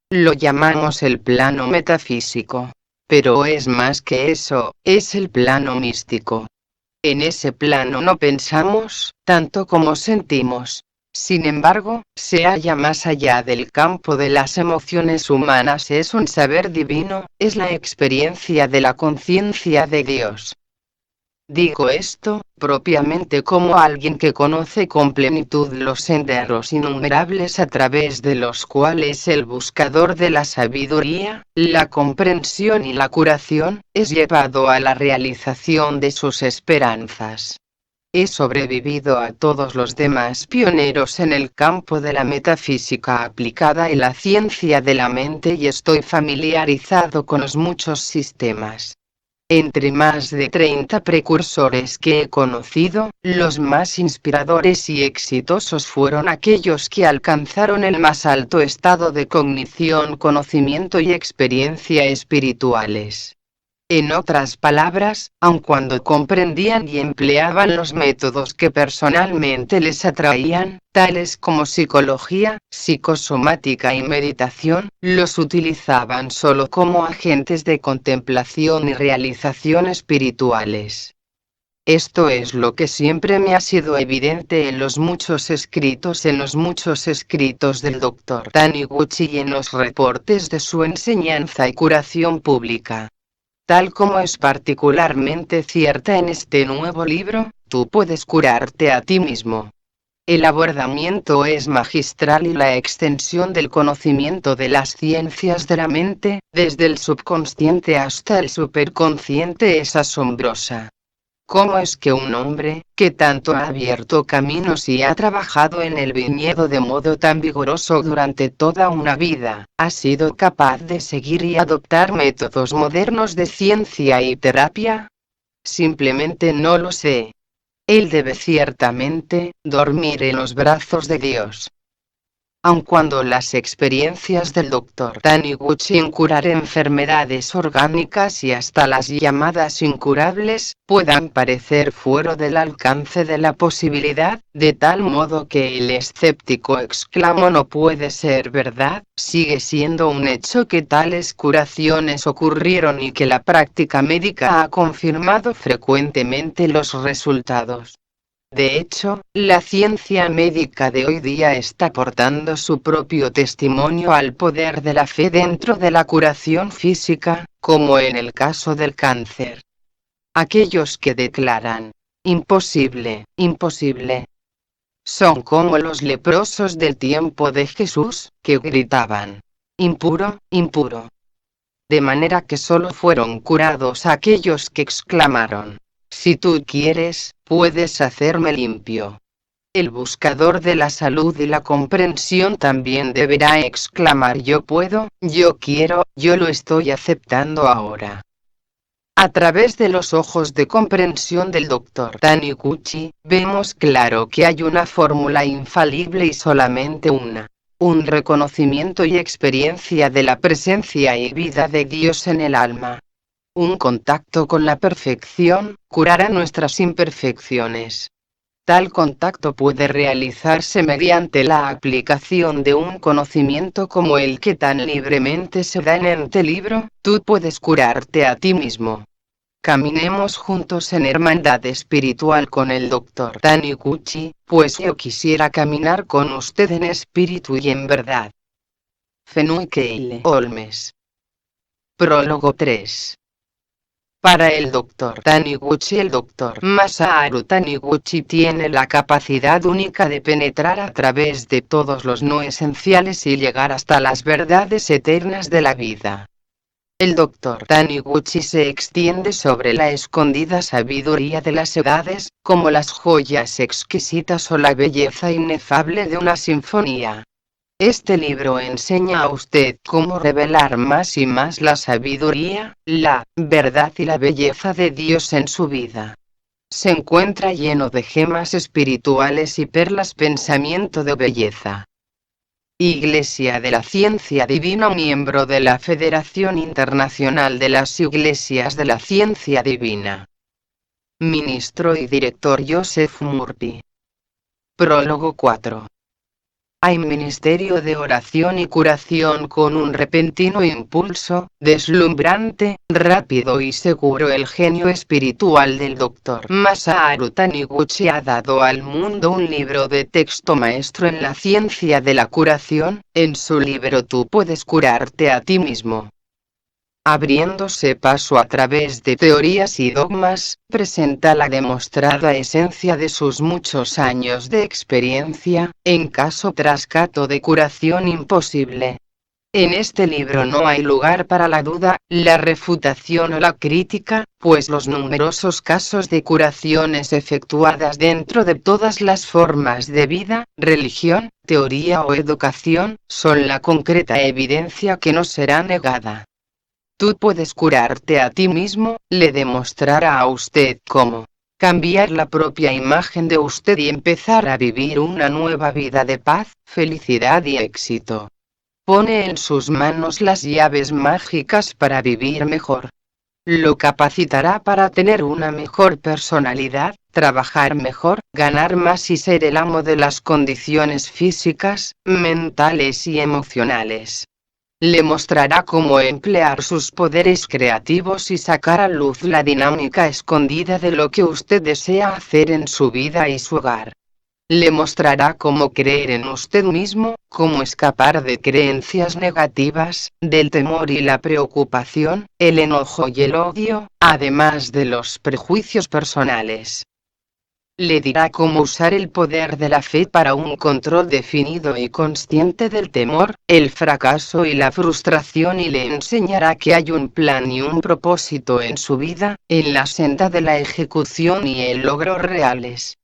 Lo llamamos el plano metafísico. Pero es más que eso, es el plano místico. En ese plano no pensamos, tanto como sentimos. Sin embargo, se halla más allá del campo de las emociones humanas, es un saber divino, es la experiencia de la conciencia de Dios. Digo esto, propiamente como alguien que conoce con plenitud los senderos innumerables a través de los cuales el buscador de la sabiduría, la comprensión y la curación, es llevado a la realización de sus esperanzas. He sobrevivido a todos los demás pioneros en el campo de la metafísica aplicada y la ciencia de la mente y estoy familiarizado con los muchos sistemas. Entre más de 30 precursores que he conocido, los más inspiradores y exitosos fueron aquellos que alcanzaron el más alto estado de cognición, conocimiento y experiencia espirituales. En otras palabras, aun cuando comprendían y empleaban los métodos que personalmente les atraían, tales como psicología, psicosomática y meditación, los utilizaban solo como agentes de contemplación y realización espirituales. Esto es lo que siempre me ha sido evidente en los muchos escritos del Dr. Taniguchi y en los reportes de su enseñanza y curación pública. Tal como es particularmente cierta en este nuevo libro, tú puedes curarte a ti mismo. El abordamiento es magistral y la extensión del conocimiento de las ciencias de la mente, desde el subconsciente hasta el superconsciente, es asombrosa. ¿Cómo es que un hombre, que tanto ha abierto caminos y ha trabajado en el viñedo de modo tan vigoroso durante toda una vida, ha sido capaz de seguir y adoptar métodos modernos de ciencia y terapia? Simplemente no lo sé. Él debe ciertamente dormir en los brazos de Dios. Aun cuando las experiencias del Dr. Taniguchi en curar enfermedades orgánicas y hasta las llamadas incurables, puedan parecer fuera del alcance de la posibilidad, de tal modo que el escéptico exclama no puede ser verdad, sigue siendo un hecho que tales curaciones ocurrieron y que la práctica médica ha confirmado frecuentemente los resultados. De hecho, la ciencia médica de hoy día está aportando su propio testimonio al poder de la fe dentro de la curación física, como en el caso del cáncer. Aquellos que declaran, imposible, imposible, son como los leprosos del tiempo de Jesús, que gritaban, impuro, impuro. De manera que solo fueron curados aquellos que exclamaron, si tú quieres, puedes hacerme limpio. El buscador de la salud y la comprensión también deberá exclamar yo puedo, yo quiero, yo lo estoy aceptando ahora. A través de los ojos de comprensión del Dr. Taniguchi, vemos claro que hay una fórmula infalible y solamente una. Un reconocimiento y experiencia de la presencia y vida de Dios en el alma. Un contacto con la perfección, curará nuestras imperfecciones. Tal contacto puede realizarse mediante la aplicación de un conocimiento como el que tan libremente se da en este libro. Tú puedes curarte a ti mismo. Caminemos juntos en hermandad espiritual con el Dr. Taniguchi, pues yo quisiera caminar con usted en espíritu y en verdad. Fenwick L. Holmes. Prólogo 3. Para el Dr. Taniguchi, el Dr. Masaharu Taniguchi tiene la capacidad única de penetrar a través de todos los no esenciales y llegar hasta las verdades eternas de la vida. El Dr. Taniguchi se extiende sobre la escondida sabiduría de las edades, como las joyas exquisitas o la belleza inefable de una sinfonía. Este libro enseña a usted cómo revelar más y más la sabiduría, la verdad y la belleza de Dios en su vida. Se encuentra lleno de gemas espirituales y perlas pensamiento de belleza. Iglesia de la Ciencia Divina, miembro de la Federación Internacional de las Iglesias de la Ciencia Divina. Ministro y director Joseph Murphy. Prólogo 4. Hay ministerio de oración y curación con un repentino impulso, deslumbrante, rápido y seguro. El genio espiritual del Dr. Masaharu Taniguchi ha dado al mundo un libro de texto maestro en la ciencia de la curación. En su libro Tú puedes curarte a ti mismo. Abriéndose paso a través de teorías y dogmas, presenta la demostrada esencia de sus muchos años de experiencia, en caso tras caso de curación imposible. En este libro no hay lugar para la duda, la refutación o la crítica, pues los numerosos casos de curaciones efectuadas dentro de todas las formas de vida, religión, teoría o educación, son la concreta evidencia que no será negada. Tú puedes curarte a ti mismo, le demostrará a usted cómo cambiar la propia imagen de usted y empezar a vivir una nueva vida de paz, felicidad y éxito. Pone en sus manos las llaves mágicas para vivir mejor. Lo capacitará para tener una mejor personalidad, trabajar mejor, ganar más y ser el amo de las condiciones físicas, mentales y emocionales. Le mostrará cómo emplear sus poderes creativos y sacar a luz la dinámica escondida de lo que usted desea hacer en su vida y su hogar. Le mostrará cómo creer en usted mismo, cómo escapar de creencias negativas, del temor y la preocupación, el enojo y el odio, además de los prejuicios personales. Le dirá cómo usar el poder de la fe para un control definido y consciente del temor, el fracaso y la frustración, y le enseñará que hay un plan y un propósito en su vida, en la senda de la ejecución y el logro reales.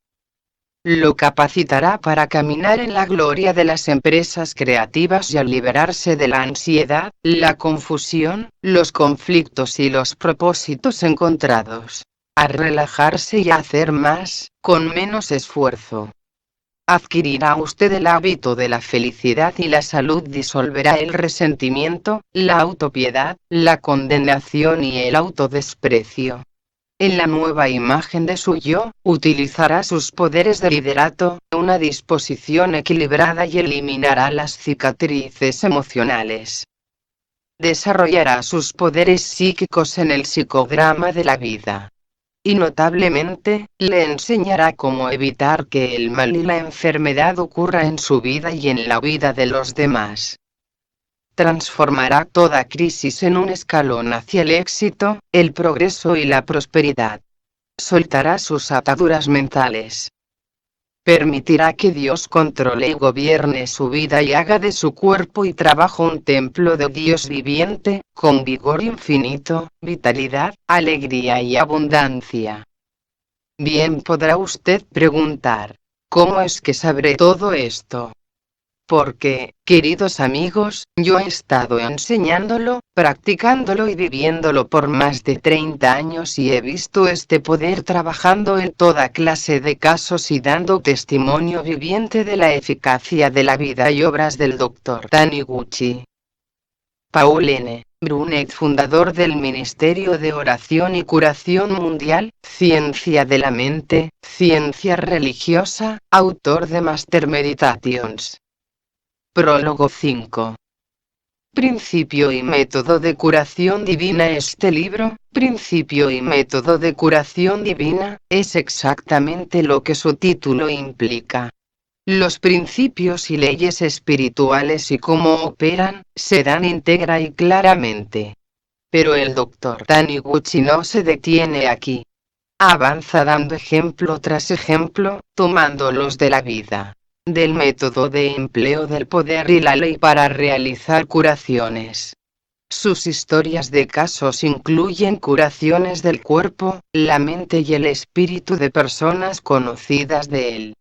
Lo capacitará para caminar en la gloria de las empresas creativas y a liberarse de la ansiedad, la confusión, los conflictos y los propósitos encontrados. A relajarse y a hacer más, con menos esfuerzo. Adquirirá usted el hábito de la felicidad y la salud, disolverá el resentimiento, la autopiedad, la condenación y el autodesprecio. En la nueva imagen de su yo, utilizará sus poderes de liderato, una disposición equilibrada y eliminará las cicatrices emocionales. Desarrollará sus poderes psíquicos en el psicodrama de la vida. Y notablemente, le enseñará cómo evitar que el mal y la enfermedad ocurra en su vida y en la vida de los demás. Transformará toda crisis en un escalón hacia el éxito, el progreso y la prosperidad. Soltará sus ataduras mentales. Permitirá que Dios controle y gobierne su vida y haga de su cuerpo y trabajo un templo de Dios viviente, con vigor infinito, vitalidad, alegría y abundancia. Bien, podrá usted preguntar, ¿cómo es que sabré todo esto? Porque, queridos amigos, yo he estado enseñándolo, practicándolo y viviéndolo por más de 30 años y he visto este poder trabajando en toda clase de casos y dando testimonio viviente de la eficacia de la vida y obras del Dr. Taniguchi. Paul N. Brunet, fundador del Ministerio de Oración y Curación Mundial, Ciencia de la Mente, Ciencia Religiosa, autor de Master Meditations. Prólogo 5. Principio y método de curación divina. Este libro, Principio y método de curación divina, es exactamente lo que su título implica. Los principios y leyes espirituales y cómo operan, se dan íntegra y claramente. Pero el Dr. Taniguchi no se detiene aquí. Avanza dando ejemplo tras ejemplo, tomándolos de la vida, del método de empleo del poder y la ley para realizar curaciones. Sus historias de casos incluyen curaciones del cuerpo, la mente y el espíritu de personas conocidas de él.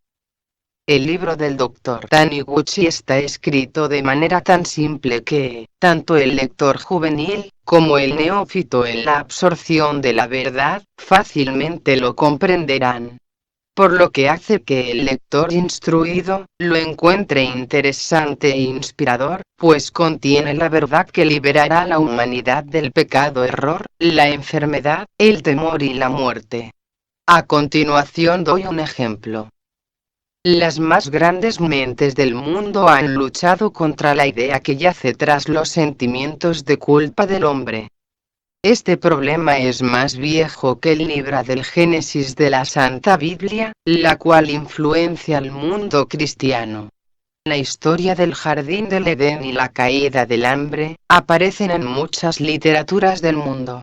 El libro del Dr. Taniguchi está escrito de manera tan simple que, tanto el lector juvenil, como el neófito en la absorción de la verdad, fácilmente lo comprenderán. Por lo que hace que el lector instruido, lo encuentre interesante e inspirador, pues contiene la verdad que liberará a la humanidad del pecado, error, la enfermedad, el temor y la muerte. A continuación doy un ejemplo. Las más grandes mentes del mundo han luchado contra la idea que yace tras los sentimientos de culpa del hombre. Este problema es más viejo que el libro del Génesis de la Santa Biblia, la cual influencia al mundo cristiano. La historia del jardín del Edén y la caída del hambre, aparecen en muchas literaturas del mundo.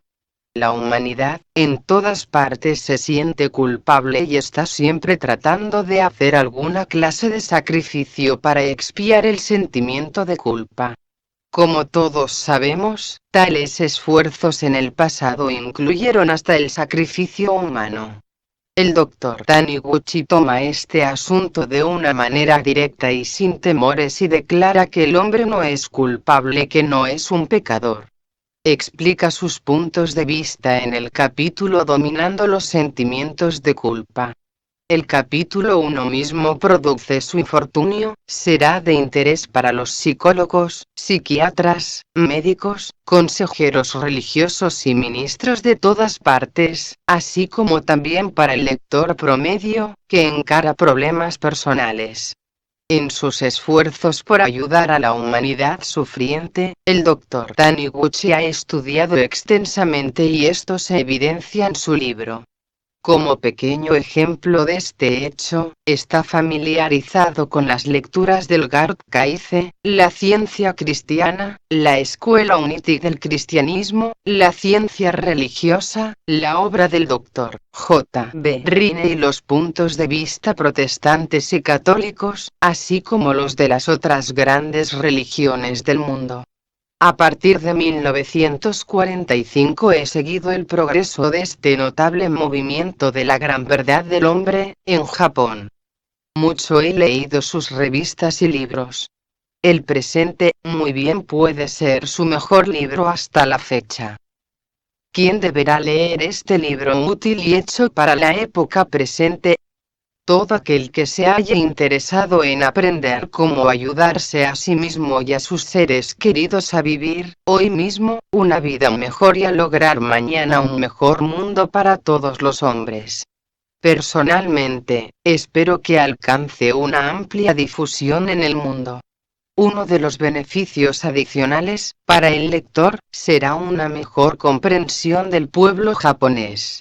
La humanidad, en todas partes se siente culpable y está siempre tratando de hacer alguna clase de sacrificio para expiar el sentimiento de culpa. Como todos sabemos, tales esfuerzos en el pasado incluyeron hasta el sacrificio humano. El Dr. Taniguchi toma este asunto de una manera directa y sin temores y declara que el hombre no es culpable, que no es un pecador. Explica sus puntos de vista en el capítulo Dominando los sentimientos de culpa. El capítulo 1 mismo produce su infortunio, será de interés para los psicólogos, psiquiatras, médicos, consejeros religiosos y ministros de todas partes, así como también para el lector promedio, que encara problemas personales. En sus esfuerzos por ayudar a la humanidad sufriente, el Dr. Taniguchi ha estudiado extensamente y esto se evidencia en su libro. Como pequeño ejemplo de este hecho, está familiarizado con las lecturas del Gard Kaize, la ciencia cristiana, la escuela Unity del cristianismo, la ciencia religiosa, la obra del Dr. J. B. Rine y los puntos de vista protestantes y católicos, así como los de las otras grandes religiones del mundo. A partir de 1945 he seguido el progreso de este notable movimiento de la gran verdad del hombre, en Japón. Mucho he leído sus revistas y libros. El presente, muy bien, puede ser su mejor libro hasta la fecha. ¿Quién deberá leer este libro útil y hecho para la época presente? Todo aquel que se haya interesado en aprender cómo ayudarse a sí mismo y a sus seres queridos a vivir, hoy mismo, una vida mejor y a lograr mañana un mejor mundo para todos los hombres. Personalmente, espero que alcance una amplia difusión en el mundo. Uno de los beneficios adicionales, para el lector, será una mejor comprensión del pueblo japonés.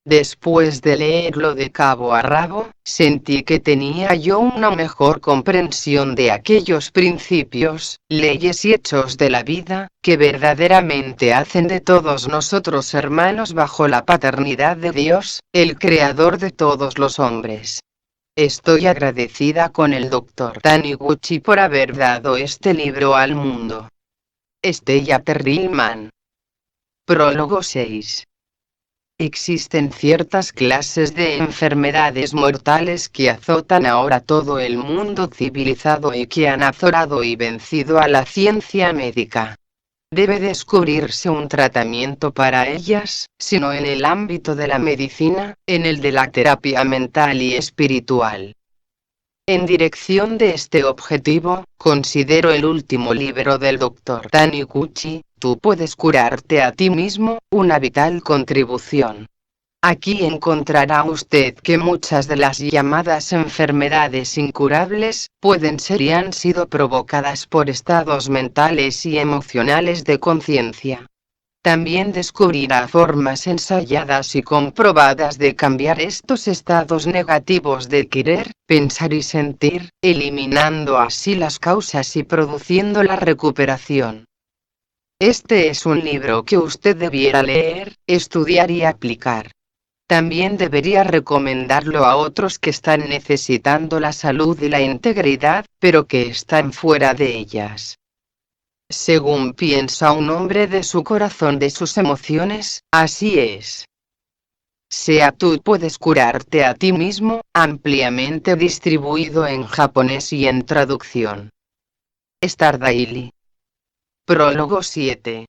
Después de leerlo de cabo a rabo, sentí que tenía yo una mejor comprensión de aquellos principios, leyes y hechos de la vida, que verdaderamente hacen de todos nosotros hermanos bajo la paternidad de Dios, el creador de todos los hombres. Estoy agradecida con el Dr. Taniguchi por haber dado este libro al mundo. Stella Perrilman. Prólogo 6. Existen ciertas clases de enfermedades mortales que azotan ahora todo el mundo civilizado y que han azorado y vencido a la ciencia médica. Debe descubrirse un tratamiento para ellas, si no en el ámbito de la medicina, en el de la terapia mental y espiritual. En dirección de este objetivo, considero el último libro del Dr. Taniguchi, Tú puedes curarte a ti mismo, una vital contribución. Aquí encontrará usted que muchas de las llamadas enfermedades incurables pueden ser y han sido provocadas por estados mentales y emocionales de conciencia. También descubrirá formas ensayadas y comprobadas de cambiar estos estados negativos de querer, pensar y sentir, eliminando así las causas y produciendo la recuperación. Este es un libro que usted debiera leer, estudiar y aplicar. También debería recomendarlo a otros que están necesitando la salud y la integridad, pero que están fuera de ellas. Según piensa un hombre de su corazón, de sus emociones, así es. Sea tú puedes curarte a ti mismo, ampliamente distribuido en japonés y en traducción. Star Daily. Prólogo 7.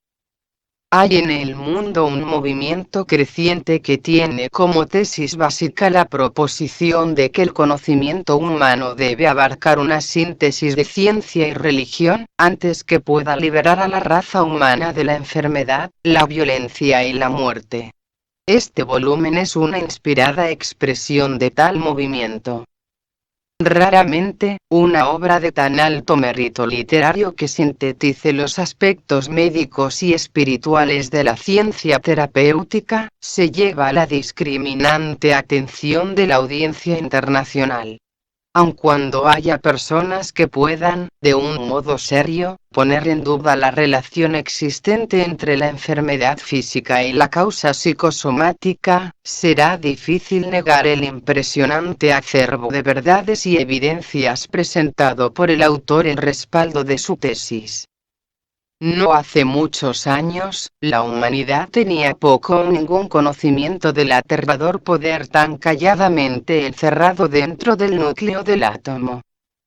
Hay en el mundo un movimiento creciente que tiene como tesis básica la proposición de que el conocimiento humano debe abarcar una síntesis de ciencia y religión, antes que pueda liberar a la raza humana de la enfermedad, la violencia y la muerte. Este volumen es una inspirada expresión de tal movimiento. Raramente, una obra de tan alto mérito literario que sintetice los aspectos médicos y espirituales de la ciencia terapéutica, se lleva a la discriminante atención de la audiencia internacional. Aun cuando haya personas que puedan, de un modo serio, poner en duda la relación existente entre la enfermedad física y la causa psicosomática, será difícil negar el impresionante acervo de verdades y evidencias presentado por el autor en respaldo de su tesis. No hace muchos años, la humanidad tenía poco o ningún conocimiento del aterrador poder tan calladamente encerrado dentro del núcleo del átomo.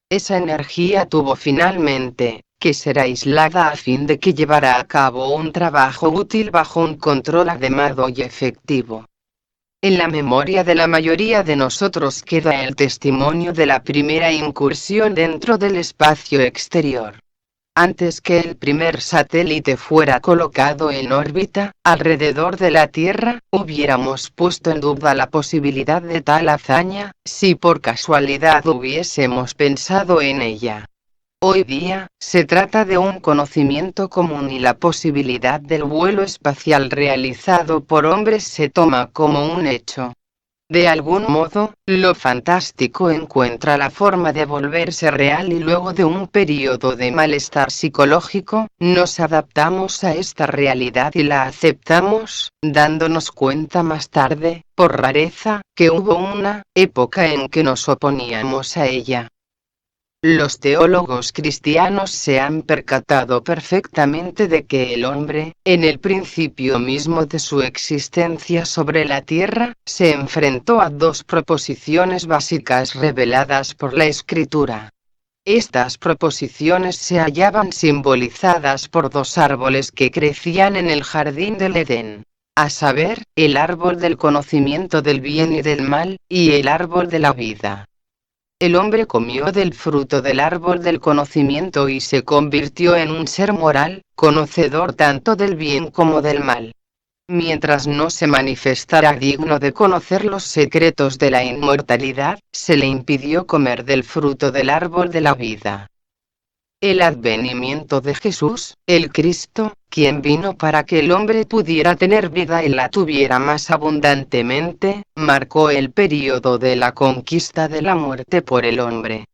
Esa energía tuvo finalmente que ser aislada a fin de que llevara a cabo un trabajo útil bajo un control adecuado y efectivo. En la memoria de la mayoría de nosotros queda el testimonio de la primera incursión dentro del espacio exterior. Antes que el primer satélite fuera colocado en órbita, alrededor de la Tierra, hubiéramos puesto en duda la posibilidad de tal hazaña, si por casualidad hubiésemos pensado en ella. Hoy día, se trata de un conocimiento común y la posibilidad del vuelo espacial realizado por hombres se toma como un hecho. De algún modo, lo fantástico encuentra la forma de volverse real y luego de un periodo de malestar psicológico, nos adaptamos a esta realidad y la aceptamos, dándonos cuenta más tarde, por rareza, que hubo una época en que nos oponíamos a ella. Los teólogos cristianos se han percatado perfectamente de que el hombre, en el principio mismo de su existencia sobre la tierra, se enfrentó a dos proposiciones básicas reveladas por la Escritura. Estas proposiciones se hallaban simbolizadas por dos árboles que crecían en el jardín del Edén, a saber, el árbol del conocimiento del bien y del mal, y el árbol de la vida. El hombre comió del fruto del árbol del conocimiento y se convirtió en un ser moral, conocedor tanto del bien como del mal. Mientras no se manifestara digno de conocer los secretos de la inmortalidad, se le impidió comer del fruto del árbol de la vida. El advenimiento de Jesús, el Cristo, quien vino para que el hombre pudiera tener vida y la tuviera más abundantemente, marcó el período de la conquista de la muerte por el hombre.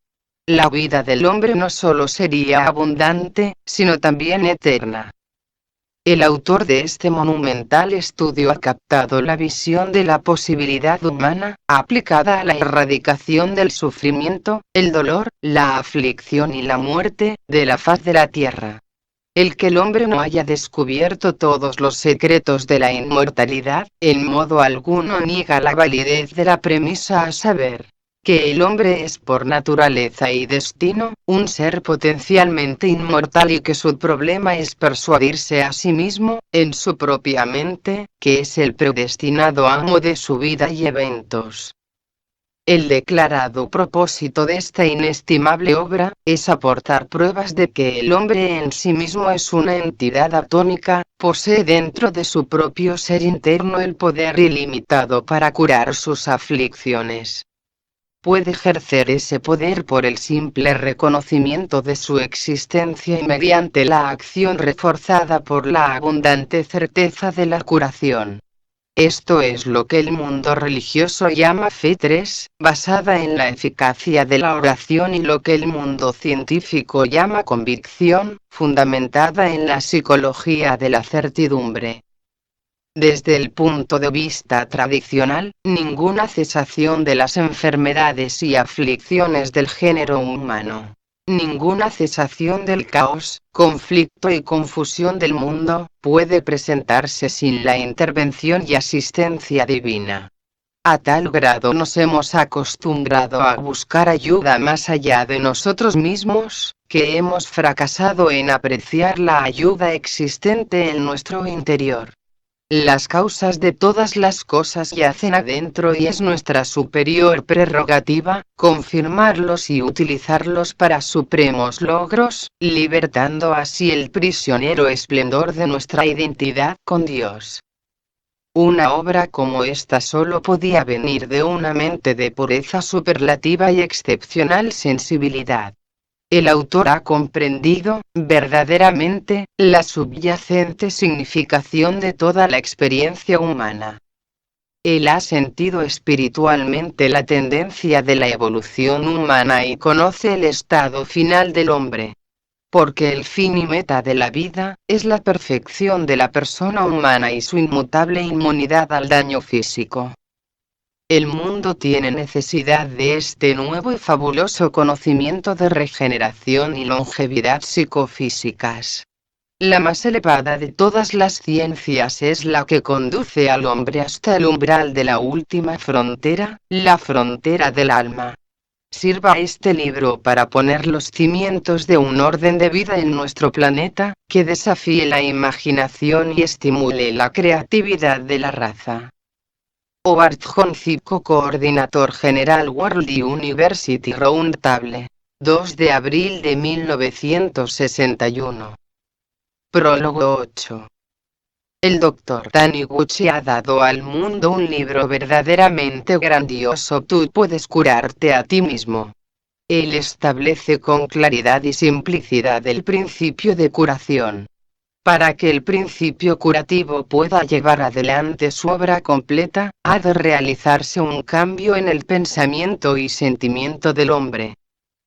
La vida del hombre no solo sería abundante, sino también eterna. El autor de este monumental estudio ha captado la visión de la posibilidad humana, aplicada a la erradicación del sufrimiento, el dolor, la aflicción y la muerte, de la faz de la tierra. El que el hombre no haya descubierto todos los secretos de la inmortalidad, en modo alguno niega la validez de la premisa, a saber, que el hombre es por naturaleza y destino, un ser potencialmente inmortal y que su problema es persuadirse a sí mismo, en su propia mente, que es el predestinado amo de su vida y eventos. El declarado propósito de esta inestimable obra, es aportar pruebas de que el hombre en sí mismo es una entidad atómica, posee dentro de su propio ser interno el poder ilimitado para curar sus aflicciones. Puede ejercer ese poder por el simple reconocimiento de su existencia y mediante la acción reforzada por la abundante certeza de la curación. Esto es lo que el mundo religioso llama fe 3, basada en la eficacia de la oración, y lo que el mundo científico llama convicción, fundamentada en la psicología de la certidumbre. Desde el punto de vista tradicional, ninguna cesación de las enfermedades y aflicciones del género humano, ninguna cesación del caos, conflicto y confusión del mundo, puede presentarse sin la intervención y asistencia divina. A tal grado nos hemos acostumbrado a buscar ayuda más allá de nosotros mismos, que hemos fracasado en apreciar la ayuda existente en nuestro interior. Las causas de todas las cosas yacen adentro y es nuestra superior prerrogativa, confirmarlos y utilizarlos para supremos logros, libertando así el prisionero esplendor de nuestra identidad con Dios. Una obra como esta solo podía venir de una mente de pureza superlativa y excepcional sensibilidad. El autor ha comprendido, verdaderamente, la subyacente significación de toda la experiencia humana. Él ha sentido espiritualmente la tendencia de la evolución humana y conoce el estado final del hombre. Porque el fin y meta de la vida, es la perfección de la persona humana y su inmutable inmunidad al daño físico. El mundo tiene necesidad de este nuevo y fabuloso conocimiento de regeneración y longevidad psicofísicas. La más elevada de todas las ciencias es la que conduce al hombre hasta el umbral de la última frontera, la frontera del alma. Sirva este libro para poner los cimientos de un orden de vida en nuestro planeta, que desafíe la imaginación y estimule la creatividad de la raza. Howard John Zibko, Coordinator General World University Roundtable. 2 de abril de 1961. Prólogo 8. El Dr. Taniguchi ha dado al mundo un libro verdaderamente grandioso. Tú puedes curarte a ti mismo. Él establece con claridad y simplicidad el principio de curación. Para que el principio curativo pueda llevar adelante su obra completa, ha de realizarse un cambio en el pensamiento y sentimiento del hombre.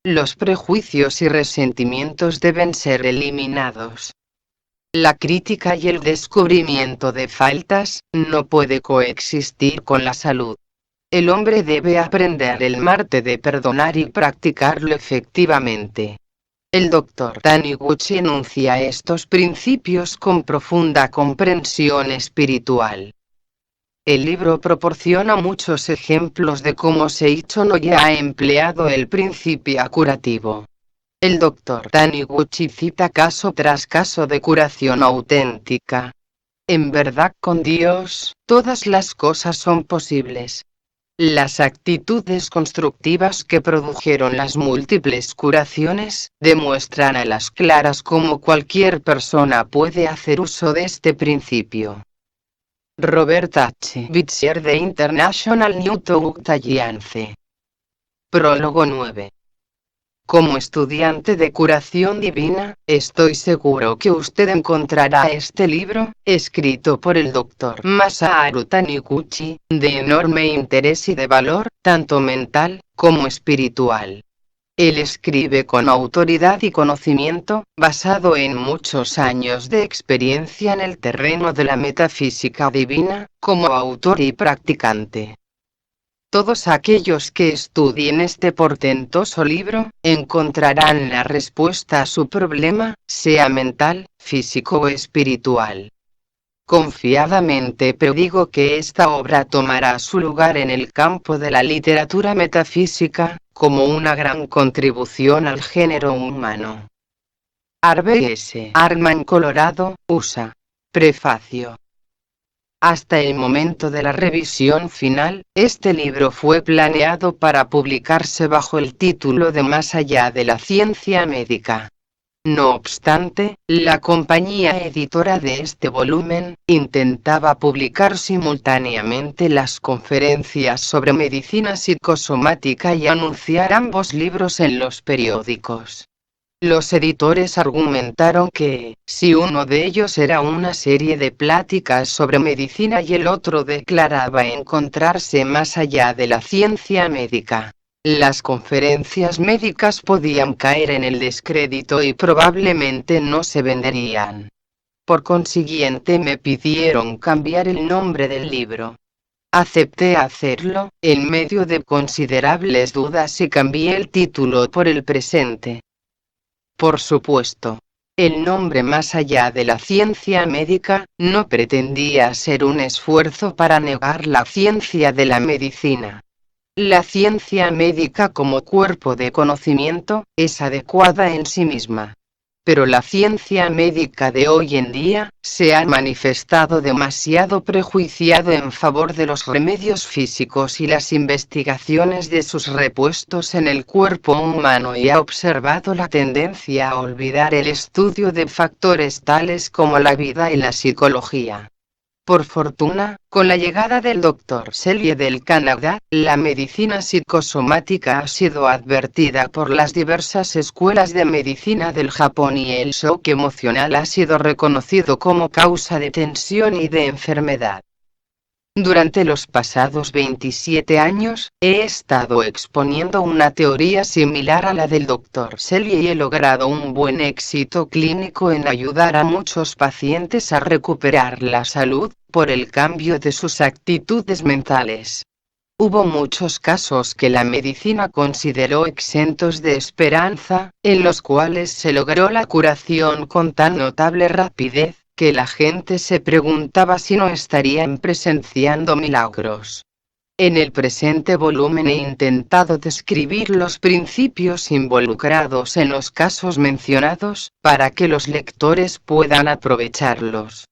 Los prejuicios y resentimientos deben ser eliminados. La crítica y el descubrimiento de faltas, no puede coexistir con la salud. El hombre debe aprender el arte de perdonar y practicarlo efectivamente. El Dr. Taniguchi enuncia estos principios con profunda comprensión espiritual. El libro proporciona muchos ejemplos de cómo Seicho Noye ha empleado el principio curativo. El Dr. Taniguchi cita caso tras caso de curación auténtica. En verdad, con Dios, todas las cosas son posibles. Las actitudes constructivas que produjeron las múltiples curaciones, demuestran a las claras cómo cualquier persona puede hacer uso de este principio. Robert H. Bitzer de International Newton Alliance. Prólogo 9. Como estudiante de curación divina, estoy seguro que usted encontrará este libro, escrito por el Dr. Masaharu Taniguchi, de enorme interés y de valor, tanto mental, como espiritual. Él escribe con autoridad y conocimiento, basado en muchos años de experiencia en el terreno de la metafísica divina, como autor y practicante. Todos aquellos que estudien este portentoso libro, encontrarán la respuesta a su problema, sea mental, físico o espiritual. Confiadamente predigo que esta obra tomará su lugar en el campo de la literatura metafísica, como una gran contribución al género humano. Harvey S. Harman, Colorado, USA. Prefacio. Hasta el momento de la revisión final, este libro fue planeado para publicarse bajo el título de Más allá de la ciencia médica. No obstante, la compañía editora de este volumen intentaba publicar simultáneamente las conferencias sobre medicina psicosomática y anunciar ambos libros en los periódicos. Los editores argumentaron que, si uno de ellos era una serie de pláticas sobre medicina y el otro declaraba encontrarse más allá de la ciencia médica, las conferencias médicas podían caer en el descrédito y probablemente no se venderían. Por consiguiente me pidieron cambiar el nombre del libro. Acepté hacerlo, en medio de considerables dudas, y cambié el título por el presente. Por supuesto, el nombre Más allá de la ciencia médica no pretendía ser un esfuerzo para negar la ciencia de la medicina. La ciencia médica como cuerpo de conocimiento es adecuada en sí misma. Pero la ciencia médica de hoy en día se ha manifestado demasiado prejuiciado en favor de los remedios físicos y las investigaciones de sus repuestos en el cuerpo humano, y ha observado la tendencia a olvidar el estudio de factores tales como la vida y la psicología. Por fortuna, con la llegada del Dr. Selye del Canadá, la medicina psicosomática ha sido advertida por las diversas escuelas de medicina del Japón, y el shock emocional ha sido reconocido como causa de tensión y de enfermedad. Durante los pasados 27 años, he estado exponiendo una teoría similar a la del Dr. Selye y he logrado un buen éxito clínico en ayudar a muchos pacientes a recuperar la salud, por el cambio de sus actitudes mentales. Hubo muchos casos que la medicina consideró exentos de esperanza, en los cuales se logró la curación con tan notable rapidez, que la gente se preguntaba si no estarían presenciando milagros. En el presente volumen he intentado describir los principios involucrados en los casos mencionados, para que los lectores puedan aprovecharlos.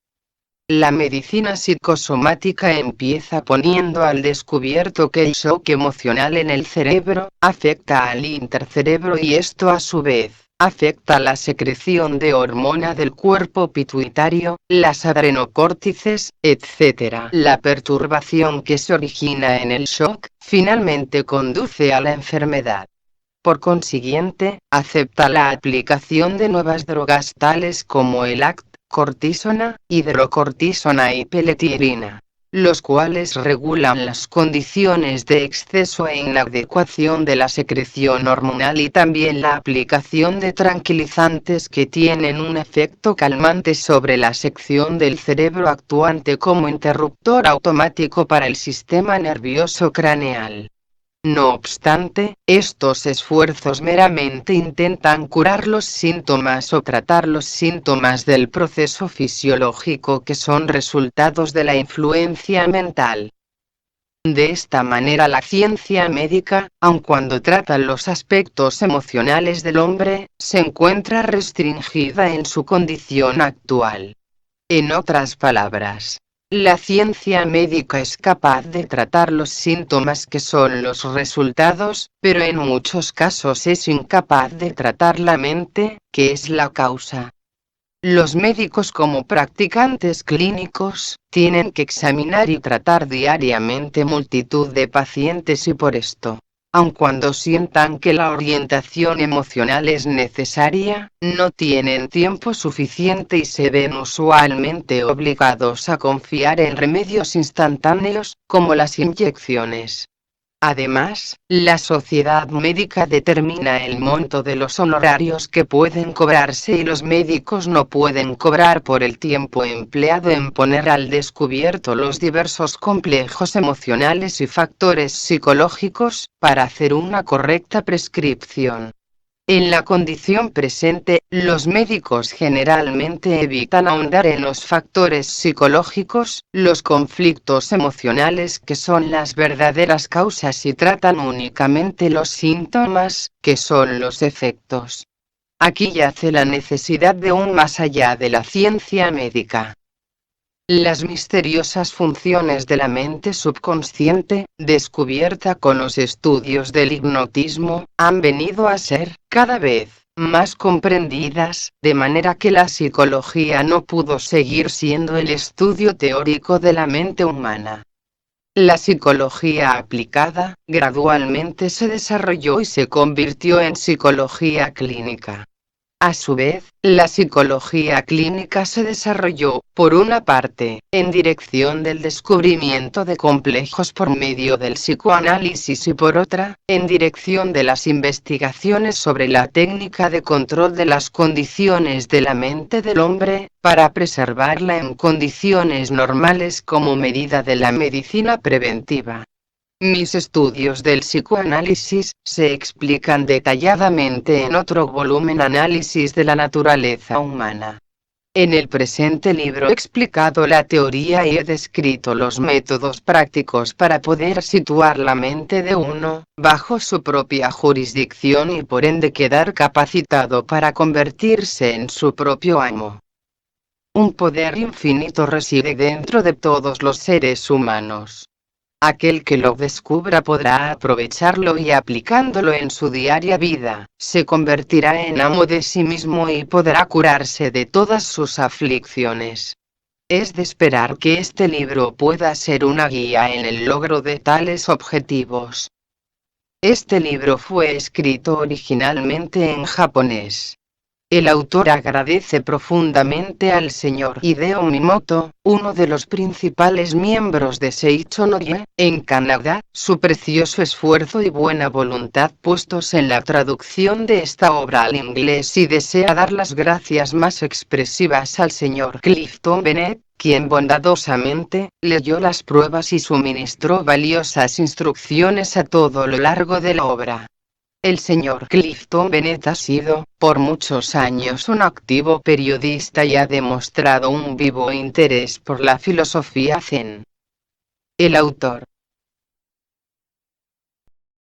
La medicina psicosomática empieza poniendo al descubierto que el shock emocional en el cerebro afecta al intercerebro, y esto a su vez afecta la secreción de hormona del cuerpo pituitario, las adrenocórtices, etc. La perturbación que se origina en el shock finalmente conduce a la enfermedad. Por consiguiente, acepta la aplicación de nuevas drogas tales como el ACT, cortisona, hidrocortisona y peletirina, los cuales regulan las condiciones de exceso e inadecuación de la secreción hormonal, y también la aplicación de tranquilizantes que tienen un efecto calmante sobre la sección del cerebro actuante como interruptor automático para el sistema nervioso craneal. No obstante, estos esfuerzos meramente intentan curar los síntomas o tratar los síntomas del proceso fisiológico que son resultados de la influencia mental. De esta manera la ciencia médica, aun cuando trata los aspectos emocionales del hombre, se encuentra restringida en su condición actual. En otras palabras, la ciencia médica es capaz de tratar los síntomas que son los resultados, pero en muchos casos es incapaz de tratar la mente, que es la causa. Los médicos como practicantes clínicos, tienen que examinar y tratar diariamente multitud de pacientes, y por esto, aun cuando sientan que la orientación emocional es necesaria, no tienen tiempo suficiente y se ven usualmente obligados a confiar en remedios instantáneos, como las inyecciones. Además, la sociedad médica determina el monto de los honorarios que pueden cobrarse y los médicos no pueden cobrar por el tiempo empleado en poner al descubierto los diversos complejos emocionales y factores psicológicos, para hacer una correcta prescripción. En la condición presente, los médicos generalmente evitan ahondar en los factores psicológicos, los conflictos emocionales que son las verdaderas causas y tratan únicamente los síntomas, que son los efectos. Aquí yace la necesidad de un más allá de la ciencia médica. Las misteriosas funciones de la mente subconsciente, descubierta con los estudios del hipnotismo, han venido a ser, cada vez, más comprendidas, de manera que la psicología no pudo seguir siendo el estudio teórico de la mente humana. La psicología aplicada, gradualmente se desarrolló y se convirtió en psicología clínica. A su vez, la psicología clínica se desarrolló, por una parte, en dirección del descubrimiento de complejos por medio del psicoanálisis y por otra, en dirección de las investigaciones sobre la técnica de control de las condiciones de la mente del hombre, para preservarla en condiciones normales como medida de la medicina preventiva. Mis estudios del psicoanálisis se explican detalladamente en otro volumen, Análisis de la naturaleza humana. En el presente libro he explicado la teoría y he descrito los métodos prácticos para poder situar la mente de uno, bajo su propia jurisdicción y por ende quedar capacitado para convertirse en su propio amo. Un poder infinito reside dentro de todos los seres humanos. Aquel que lo descubra podrá aprovecharlo y aplicándolo en su diaria vida, se convertirá en amo de sí mismo y podrá curarse de todas sus aflicciones. Es de esperar que este libro pueda ser una guía en el logro de tales objetivos. Este libro fue escrito originalmente en japonés. El autor agradece profundamente al señor Hideo Mimoto, uno de los principales miembros de Seicho no Rie, en Canadá, su precioso esfuerzo y buena voluntad puestos en la traducción de esta obra al inglés y desea dar las gracias más expresivas al señor Clifton Bennett, quien bondadosamente leyó las pruebas y suministró valiosas instrucciones a todo lo largo de la obra. El señor Clifton Bennett ha sido, por muchos años, un activo periodista y ha demostrado un vivo interés por la filosofía zen. El autor